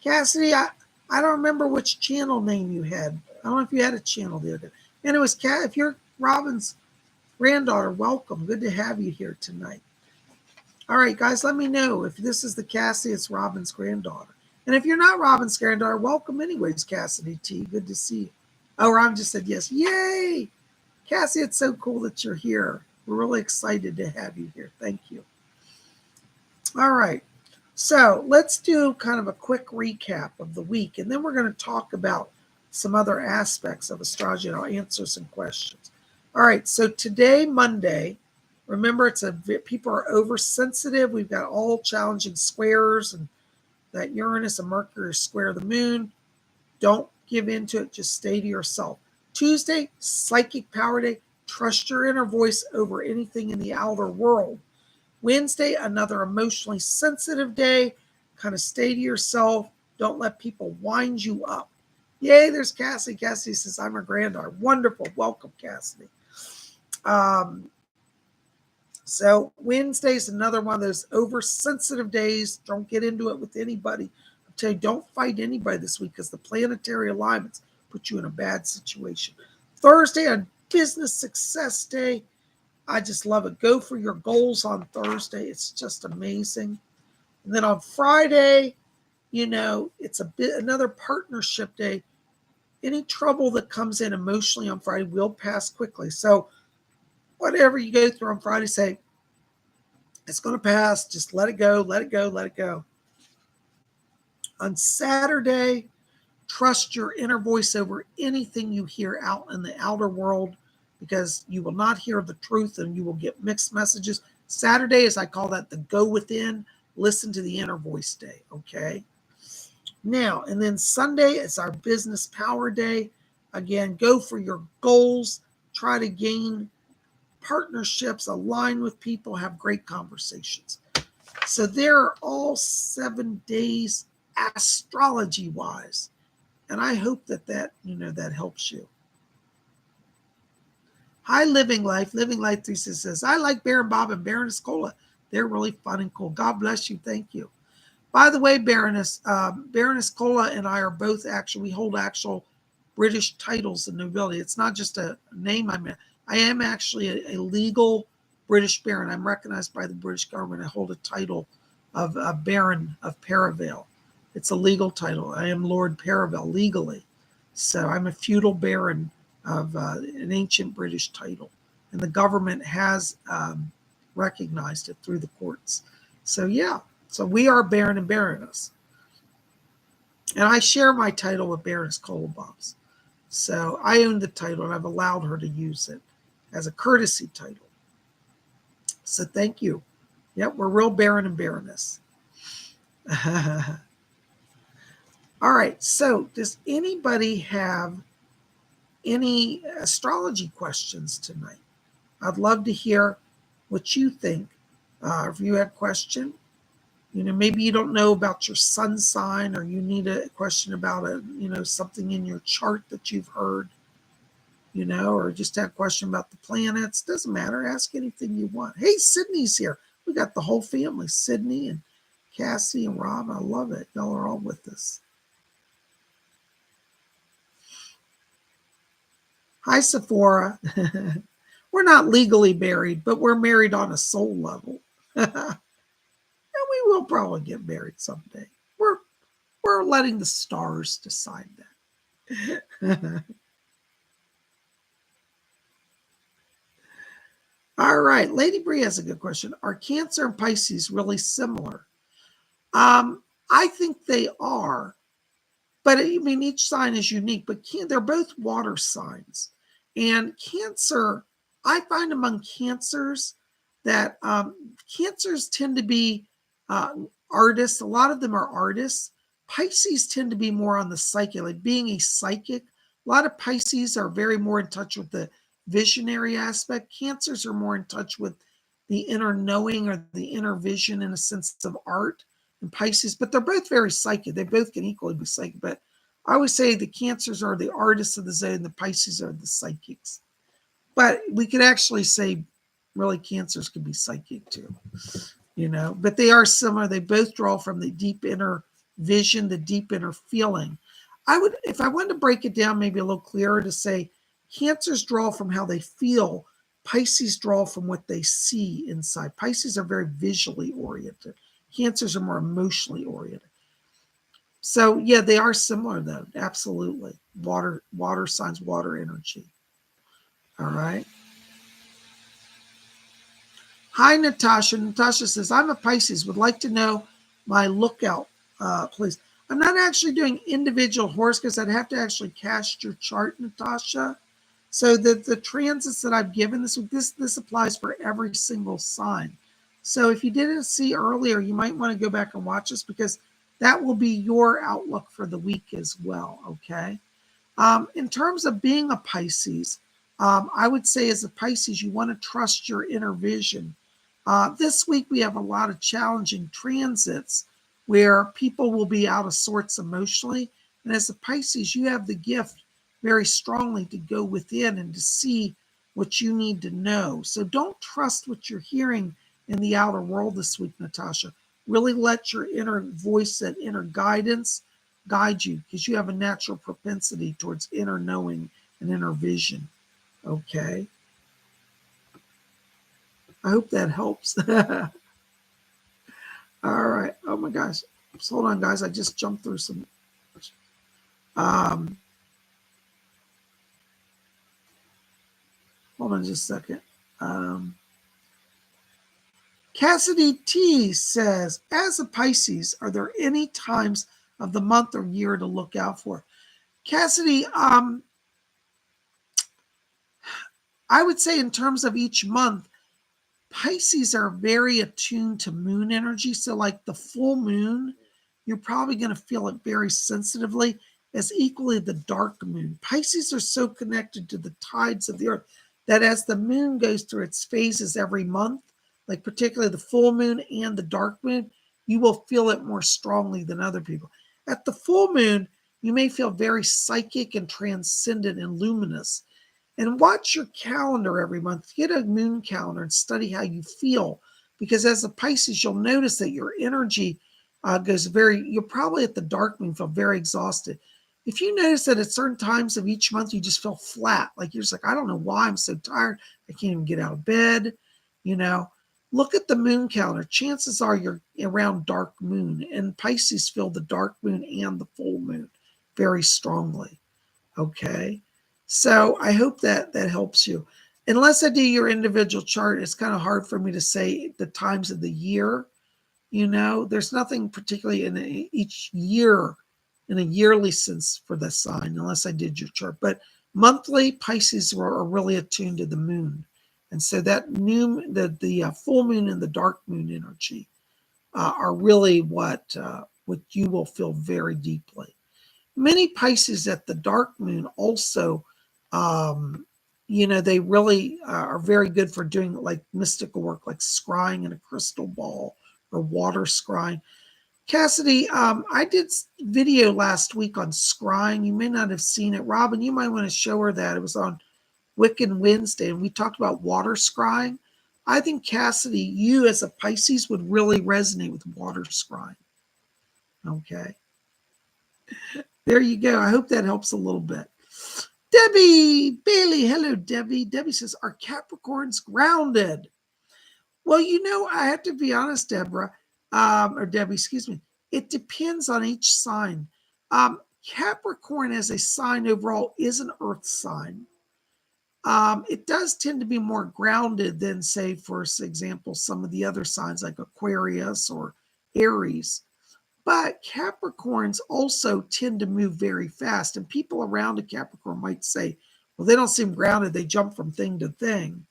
Cassidy, I don't remember which channel name you had. I don't know if you had a channel the other day. Anyways, if you're Robin's granddaughter, welcome. Good to have you here tonight. All right, guys, let me know if this is the Cassidy, it's Robin's granddaughter. And if you're not Robin's granddaughter, welcome anyways, Cassidy T. Good to see you. Oh, Robin just said yes. Yay! Cassie, it's so cool that you're here. We're really excited to have you here. Thank you. All right. So let's do kind of a quick recap of the week, and then we're going to talk about some other aspects of astrology, and I'll answer some questions. All right. So today, Monday, remember, people are oversensitive. We've got all challenging squares, and that Uranus and Mercury square the moon. Don't give in to it. Just stay to yourself. Tuesday, psychic power day. Trust your inner voice over anything in the outer world. Wednesday, another emotionally sensitive day. Kind of stay to yourself. Don't let people wind you up. Yay, there's Cassie. Cassie says, I'm her granddaughter. Wonderful. Welcome, Cassidy. So Wednesday's another one of those oversensitive days. Don't get into it with anybody. I'm telling you, don't fight anybody this week, because the planetary alignments put you in a bad situation. Thursday, a business success day. I just love it. Go for your goals on Thursday. It's just amazing. And then on Friday, it's another partnership day. Any trouble that comes in emotionally on Friday will pass quickly. So whatever you go through on Friday, say, it's going to pass. Just let it go, let it go, let it go. On Saturday, trust your inner voice over anything you hear out in the outer world, because you will not hear the truth and you will get mixed messages. Saturday, as I call that, the go within, listen to the inner voice day, okay? Now, and then Sunday is our business power day. Again, go for your goals, try to gain partnerships, align with people, have great conversations. So there are all 7 days astrology-wise. And I hope that helps you. Hi, Living Life. Living Life 3 says, I like Baron Bob and Baroness Cola. They're really fun and cool. God bless you. Thank you. By the way, Baroness Cola and I are both we hold actual British titles and nobility. It's not just a name I am actually a legal British baron. I'm recognized by the British government. I hold a title of Baron of Perivale. It's a legal title. I am Lord Perivale legally. So I'm a feudal baron of an ancient British title. And the government has recognized it through the courts. So yeah, so we are Baron and Baroness. And I share my title with Baroness Kolobobs. So I own the title and I've allowed her to use it as a courtesy title. So thank you. Yep, we're real Baron and Baroness. All right, so does anybody have any astrology questions tonight? I'd love to hear what you think. If you have a question, maybe you don't know about your sun sign, or you need a question about something in your chart that you've heard, or just have a question about the planets. Doesn't matter. Ask anything you want. Hey, Sydney's here. We got the whole family, Sydney and Cassie and Rob. I love it. Y'all are all with us. Hi, Sephora. We're not legally married, but we're married on a soul level. And we will probably get married someday. We're letting the stars decide that. All right. Lady Bree has a good question. Are Cancer and Pisces really similar? I think they are. But I mean, each sign is unique, but they're both water signs. And Cancer, I find among Cancers that Cancers tend to be artists. A lot of them are artists. Pisces tend to be more on the psychic, like being a psychic. A lot of Pisces are very more in touch with the visionary aspect. Cancers are more in touch with the inner knowing or the inner vision in a sense of art. And Pisces, but they're both very psychic. They both can equally be psychic. But I always say the Cancers are the artists of the zodiac, and the Pisces are the psychics. But we could actually say, really, Cancers could be psychic too, But they are similar. They both draw from the deep inner vision, the deep inner feeling. If I wanted to break it down maybe a little clearer, to say Cancers draw from how they feel. Pisces draw from what they see inside. Pisces are very visually oriented. Cancers are more emotionally oriented. So yeah, they are similar though. Absolutely. Water signs, water energy. All right. Hi, Natasha. Natasha says, I'm a Pisces. Would like to know my lookout, please. I'm not actually doing individual horoscopes. I'd have to actually cast your chart, Natasha. So the transits that I've given, this applies for every single sign. So if you didn't see earlier, you might want to go back and watch this, because that will be your outlook for the week as well, okay? In terms of being a Pisces, I would say as a Pisces, you want to trust your inner vision. This week, we have a lot of challenging transits where people will be out of sorts emotionally. And as a Pisces, you have the gift very strongly to go within and to see what you need to know. So don't trust what you're hearing in the outer world this week, Natasha. Really let your inner voice, that inner guidance, guide you, because you have a natural propensity towards inner knowing and inner vision. Okay. I hope that helps. All right. Oh my gosh. So hold on, guys. I just jumped through some. Hold on just a second. Cassidy T says, as a Pisces, are there any times of the month or year to look out for? Cassidy, I would say in terms of each month, Pisces are very attuned to moon energy. So like the full moon, you're probably going to feel it very sensitively, as equally the dark moon. Pisces are so connected to the tides of the earth that as the moon goes through its phases every month, like particularly the full moon and the dark moon, you will feel it more strongly than other people. At the full moon, you may feel very psychic and transcendent and luminous. And watch your calendar every month. Get a moon calendar and study how you feel. Because as a Pisces, you'll notice that your energy you're probably at the dark moon, feel very exhausted. If you notice that at certain times of each month, you just feel flat, like you're just like, I don't know why I'm so tired. I can't even get out of bed. Look at the moon calendar. Chances are you're around dark moon, and Pisces feel the dark moon and the full moon very strongly. Okay. So I hope that helps you. Unless I do your individual chart, it's kind of hard for me to say the times of the year. There's nothing particularly in each year in a yearly sense for the sign, unless I did your chart. But monthly, Pisces are really attuned to the moon. And so that the full moon and the dark moon energy are really what you will feel very deeply. Many Pisces at the dark moon also, they really are very good for doing like mystical work, like scrying in a crystal ball or water scrying. Cassidy, I did video last week on scrying. You may not have seen it. Robin, you might want to show her that. It was on Wiccan Wednesday, and we talked about water scrying. I think, Cassidy, you as a Pisces would really resonate with water scrying. Okay. There you go. I hope that helps a little bit. Debbie Bailey. Hello, Debbie. Debbie says, are Capricorns grounded? Well, I have to be honest, Deborah, or Debbie, excuse me. It depends on each sign. Capricorn as a sign overall is an earth sign. It does tend to be more grounded than, say, for example, some of the other signs like Aquarius or Aries. But Capricorns also tend to move very fast. And people around a Capricorn might say, well, they don't seem grounded. They jump from thing to thing.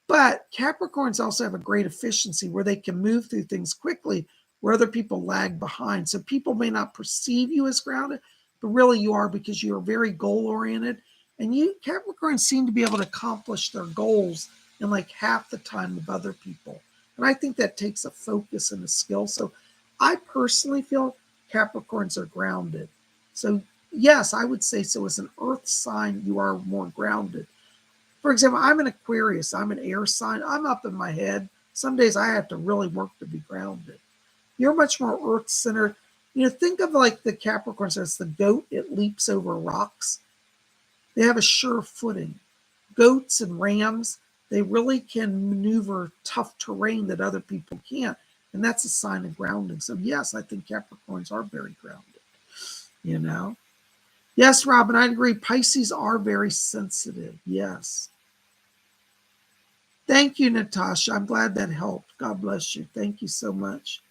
But Capricorns also have a great efficiency where they can move through things quickly where other people lag behind. So people may not perceive you as grounded, but really you are, because you are very goal oriented. And Capricorns seem to be able to accomplish their goals in like half the time of other people. And I think that takes a focus and a skill. So I personally feel Capricorns are grounded. So yes, I would say so. As an earth sign, you are more grounded. For example, I'm an Aquarius. I'm an air sign. I'm up in my head. Some days I have to really work to be grounded. You're much more earth centered. Think of like the Capricorns as the goat. It leaps over rocks. They have a sure footing. Goats and rams, they really can maneuver tough terrain that other people can't. And that's a sign of grounding. So yes, I think Capricorns are very grounded. Yes, Robin, I agree. Pisces are very sensitive. Yes. Thank you, Natasha. I'm glad that helped. God bless you. Thank you so much.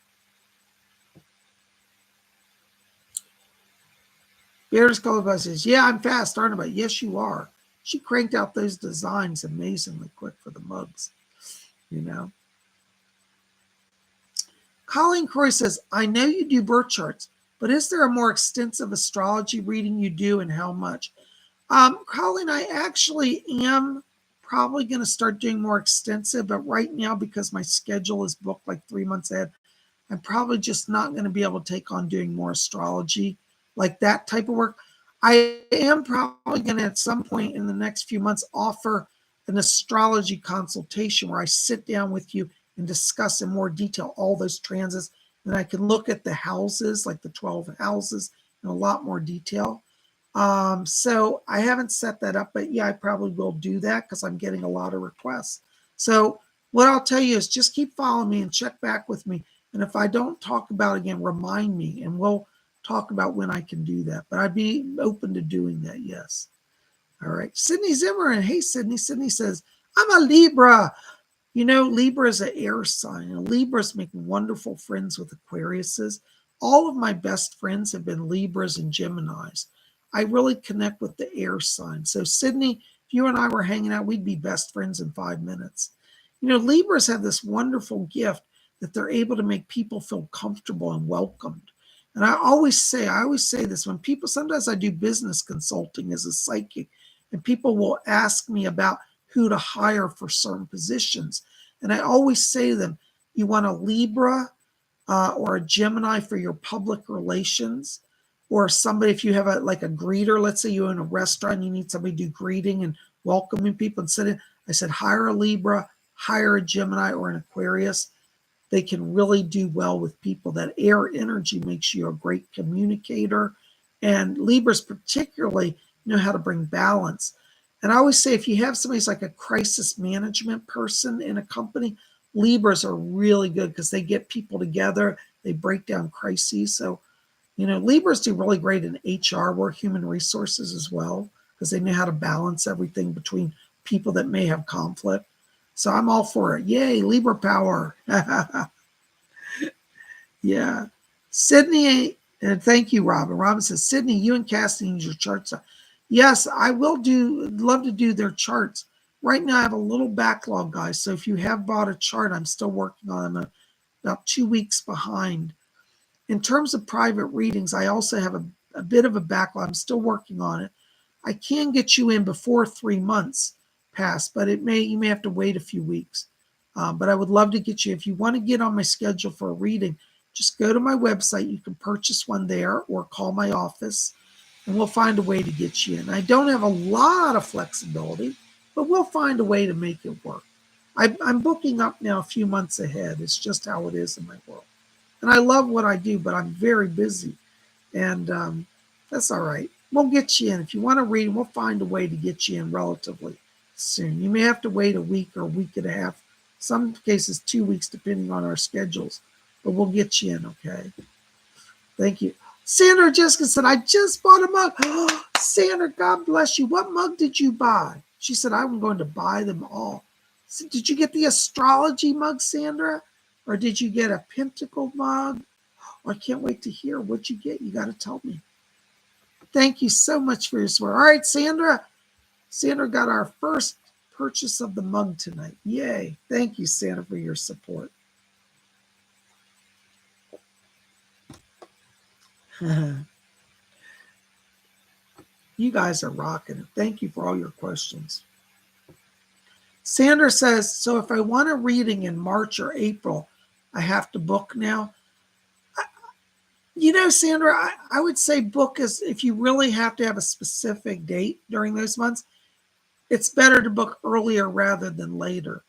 Bears Color says, yeah, I'm fast, aren't I? Yes, you are. She cranked out those designs amazingly quick for the mugs. Colleen Croy says, I know you do birth charts, but is there a more extensive astrology reading you do, and how much? Colleen, I actually am probably going to start doing more extensive, but right now, because my schedule is booked like 3 months ahead, I'm probably just not going to be able to take on doing more astrology, like that type of work. I am probably going to, at some point in the next few months, offer an astrology consultation where I sit down with you and discuss in more detail all those transits. And I can look at the houses, like the 12 houses, in a lot more detail. So I haven't set that up, but yeah, I probably will do that because I'm getting a lot of requests. So what I'll tell you is just keep following me and check back with me. And if I don't talk about it again, remind me, and we'll talk about when I can do that. But I'd be open to doing that, yes. All right. Sydney Zimmerman. Hey, Sydney. Sydney says, I'm a Libra. Libra is an air sign, and Libras make wonderful friends with Aquariuses. All of my best friends have been Libras and Geminis. I really connect with the air sign. So, Sydney, if you and I were hanging out, we'd be best friends in 5 minutes. Libras have this wonderful gift that they're able to make people feel comfortable and welcomed. And I always say this when people, sometimes I do business consulting as a psychic, and people will ask me about who to hire for certain positions. And I always say to them, you want a Libra or a Gemini for your public relations, or somebody, if you have a greeter, let's say you're in a restaurant, you need somebody to do greeting and welcoming people. And I said, hire a Libra, hire a Gemini or an Aquarius. They can really do well with people. That air energy makes you a great communicator And Libras particularly know how to bring balance. And I always say if you have somebody who's like a crisis management person in a company, Libras are really good because they get people together, they break down crises. So, Libras do really great in HR work, human resources as well, because they know how to balance everything between people that may have conflict. So I'm all for it. Yay, Libra power. Yeah. Sydney, and thank you, Robin. Robin says, Sydney, you and Cassidy use your charts. Yes, I will love to do their charts. Right now, I have a little backlog, guys. So if you have bought a chart, I'm still working on them. I'm about 2 weeks behind. In terms of private readings, I also have a bit of a backlog. I'm still working on it. I can get you in before 3 months pass, but you may have to wait a few weeks. But I would love to get you. If you want to get on my schedule for a reading, just go to my website. You can purchase one there or call my office, and we'll find a way to get you in. I don't have a lot of flexibility, but we'll find a way to make it work. I'm booking up now a few months ahead. It's just how it is in my world. And I love what I do, but I'm very busy. And that's all right. We'll get you in. If you want to read, we'll find a way to get you in relatively soon. You may have to wait a week or a week and a half. Some cases, 2 weeks, depending on our schedules. But we'll get you in, okay? Thank you. Sandra Jessica said, I just bought a mug. Oh, Sandra, God bless you. What mug did you buy? She said, I'm going to buy them all. So did you get the astrology mug, Sandra? Or did you get a pentacle mug? Oh, I can't wait to hear what you get. You got to tell me. Thank you so much for your support. All right, Sandra. Sandra got our first purchase of the mug tonight. Yay. Thank you, Sandra, for your support. You guys are rocking it. Thank you for all your questions. Sandra says, so if I want a reading in March or April, I have to book now. Sandra, I would say book is if you really have to have a specific date during those months, it's better to book earlier rather than later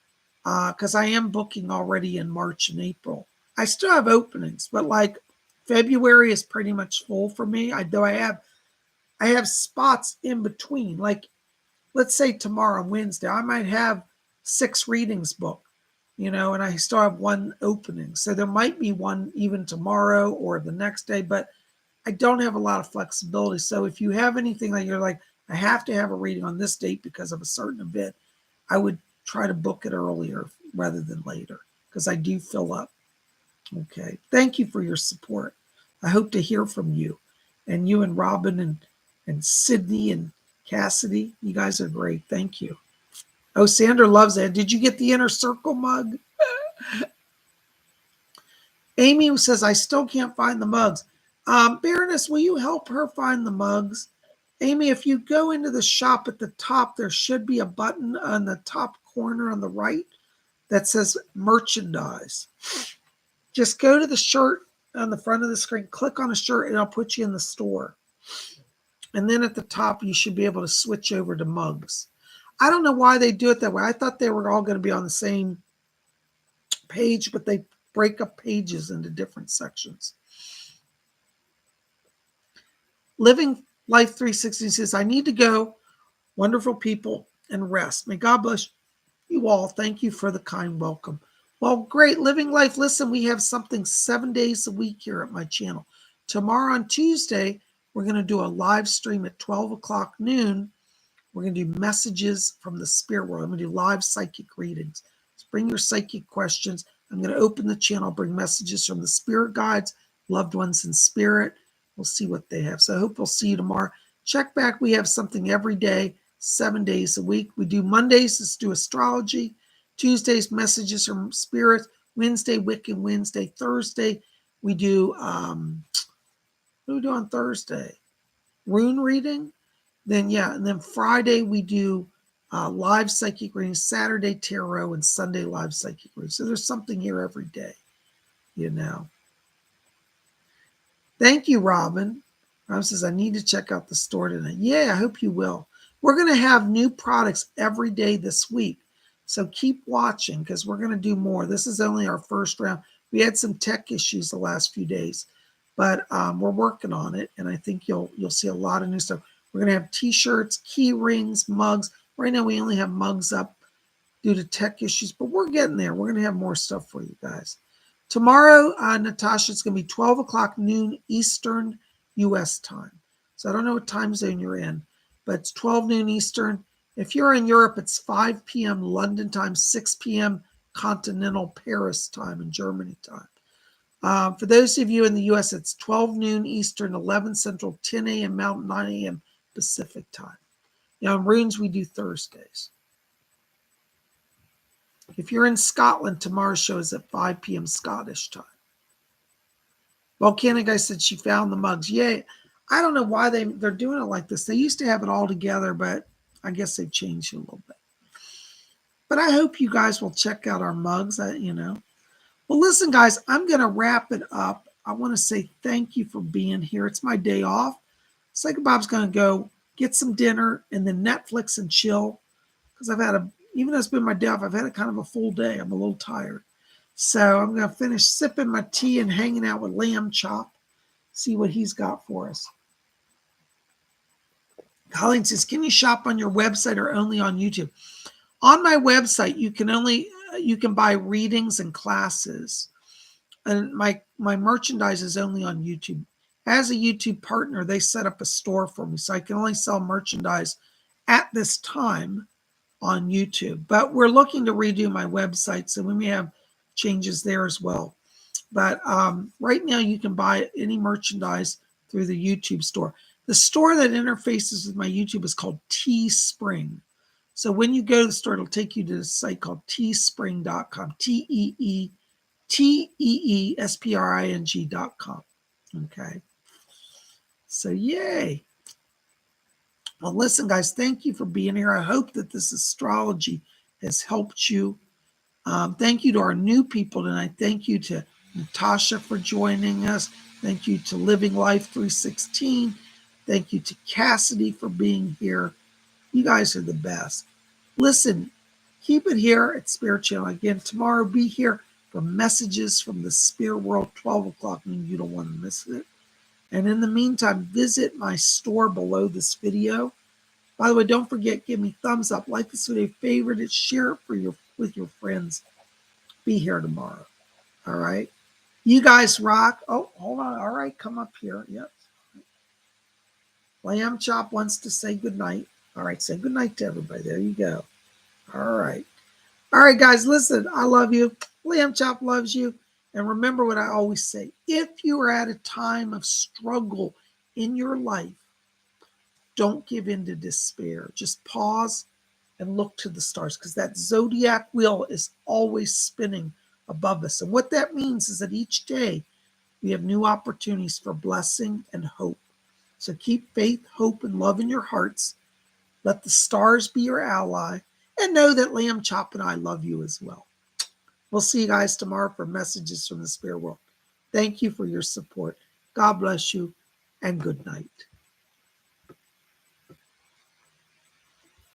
because I am booking already in March and April. I still have openings, but like February is pretty much full for me. Though I have spots in between. Like let's say tomorrow, Wednesday, I might have 6 readings booked, and I still have 1 opening. So there might be one even tomorrow or the next day, but I don't have a lot of flexibility. So if you have anything that you're like, I have to have a reading on this date because of a certain event, I would try to book it earlier rather than later because I do fill up. Okay. Thank you for your support. I hope to hear from you. And you and Robin and Sydney and Cassidy, you guys are great. Thank you. Oh, Sandra loves it. Did you get the Inner Circle mug? Amy says, I still can't find the mugs. Baroness, will you help her find the mugs? Amy, if you go into the shop at the top, there should be a button on the top corner on the right that says merchandise. Just go to the shirt on the front of the screen, click on a shirt, and I'll put you in the store. And then at the top, you should be able to switch over to mugs. I don't know why they do it that way. I thought they were all going to be on the same page, but they break up pages into different sections. Living Life 360 says, I need to go. Wonderful people and rest. May God bless you all. Thank you for the kind welcome. Well, great. Living Life. Listen, we have something 7 days a week here at my channel. Tomorrow on Tuesday, we're going to do a live stream at 12 o'clock noon. We're going to do messages from the spirit world. I'm going to do live psychic readings. So bring your psychic questions. I'm going to open the channel, bring messages from the spirit guides, loved ones in spirit. We'll see what they have. So I hope we'll see you tomorrow. Check back. We have something every day, 7 days a week. We do Mondays, let's do astrology. Tuesdays, messages from spirit. Wednesday, Wiccan Wednesday. Thursday, we do, what do we do on Thursday? Rune reading. Then, and then Friday, we do live psychic readings. Saturday, tarot, and Sunday, live psychic readings. So there's something here every day, Thank you, Robin. Robin says, I need to check out the store tonight. Yeah, I hope you will. We're going to have new products every day this week. So keep watching because we're going to do more. This is only our first round. We had some tech issues the last few days. but we're working on it, and I think you'll see a lot of new stuff. We're going to have t-shirts, key rings, mugs. Right now we only have mugs up due to tech issues, but we're getting there. We're going to have more stuff for you guys. Tomorrow, Natasha, it's going to be 12 o'clock noon Eastern U.S. time. So I don't know what time zone you're in, but it's 12 noon Eastern. If you're in Europe, it's 5 p.m. London time, 6 p.m. continental Paris time and Germany time. For those of you in the U.S., it's 12 noon Eastern, 11 Central, 10 a.m. Mountain, 9 a.m. Pacific time. In runes, we do Thursdays. If you're in Scotland, tomorrow's show is at 5 p.m. Scottish time. Volcanic Guy said she found the mugs. Yay. I don't know why they're doing it like this. They used to have it all together, but I guess they've changed it a little bit. But I hope you guys will check out our mugs, Well, listen, guys, I'm going to wrap it up. I want to say thank you for being here. It's my day off. PsychicBob's going to go get some dinner and then Netflix and chill because even though it's been my day off, I've had a kind of a full day. I'm a little tired. So I'm going to finish sipping my tea and hanging out with Lamb Chop, see what he's got for us. Colleen says, can you shop on your website or only on YouTube? On my website, you can buy readings and classes. And my merchandise is only on YouTube. As a YouTube partner, they set up a store for me, so I can only sell merchandise at this time on YouTube. But we're looking to redo my website, so we may have changes there as well. But right now, you can buy any merchandise through the YouTube store. The store that interfaces with my YouTube is called Teespring. So when you go to the store, it'll take you to a site called teespring.com, teespring.com. Okay. So yay. Well, listen, guys, thank you for being here. I hope that this astrology has helped you. Thank you to our new people tonight. Thank you to Natasha for joining us. Thank you to Living Life 316. Thank you to Cassidy for being here. You guys are the best. Listen, keep it here at Spirit Channel. Again, tomorrow be here for messages from the spirit world, 12 o'clock. You don't want to miss it. And in the meantime, visit my store below this video. By the way, don't forget, give me thumbs up, like this video, favorite it, share it with your friends. Be here tomorrow. All right. You guys rock. Oh, hold on. All right, come up here. Yep. Lamb Chop wants to say goodnight. All right, say goodnight to everybody. There you go. All right. All right, guys, listen, I love you. Lamb Chop loves you. And remember what I always say. If you are at a time of struggle in your life, don't give in to despair. Just pause and look to the stars because that zodiac wheel is always spinning above us. And what that means is that each day we have new opportunities for blessing and hope. So keep faith, hope, and love in your hearts. Let the stars be your ally. And know that Lamb Chop and I love you as well. We'll see you guys tomorrow for messages from the spirit world. Thank you for your support. God bless you and good night.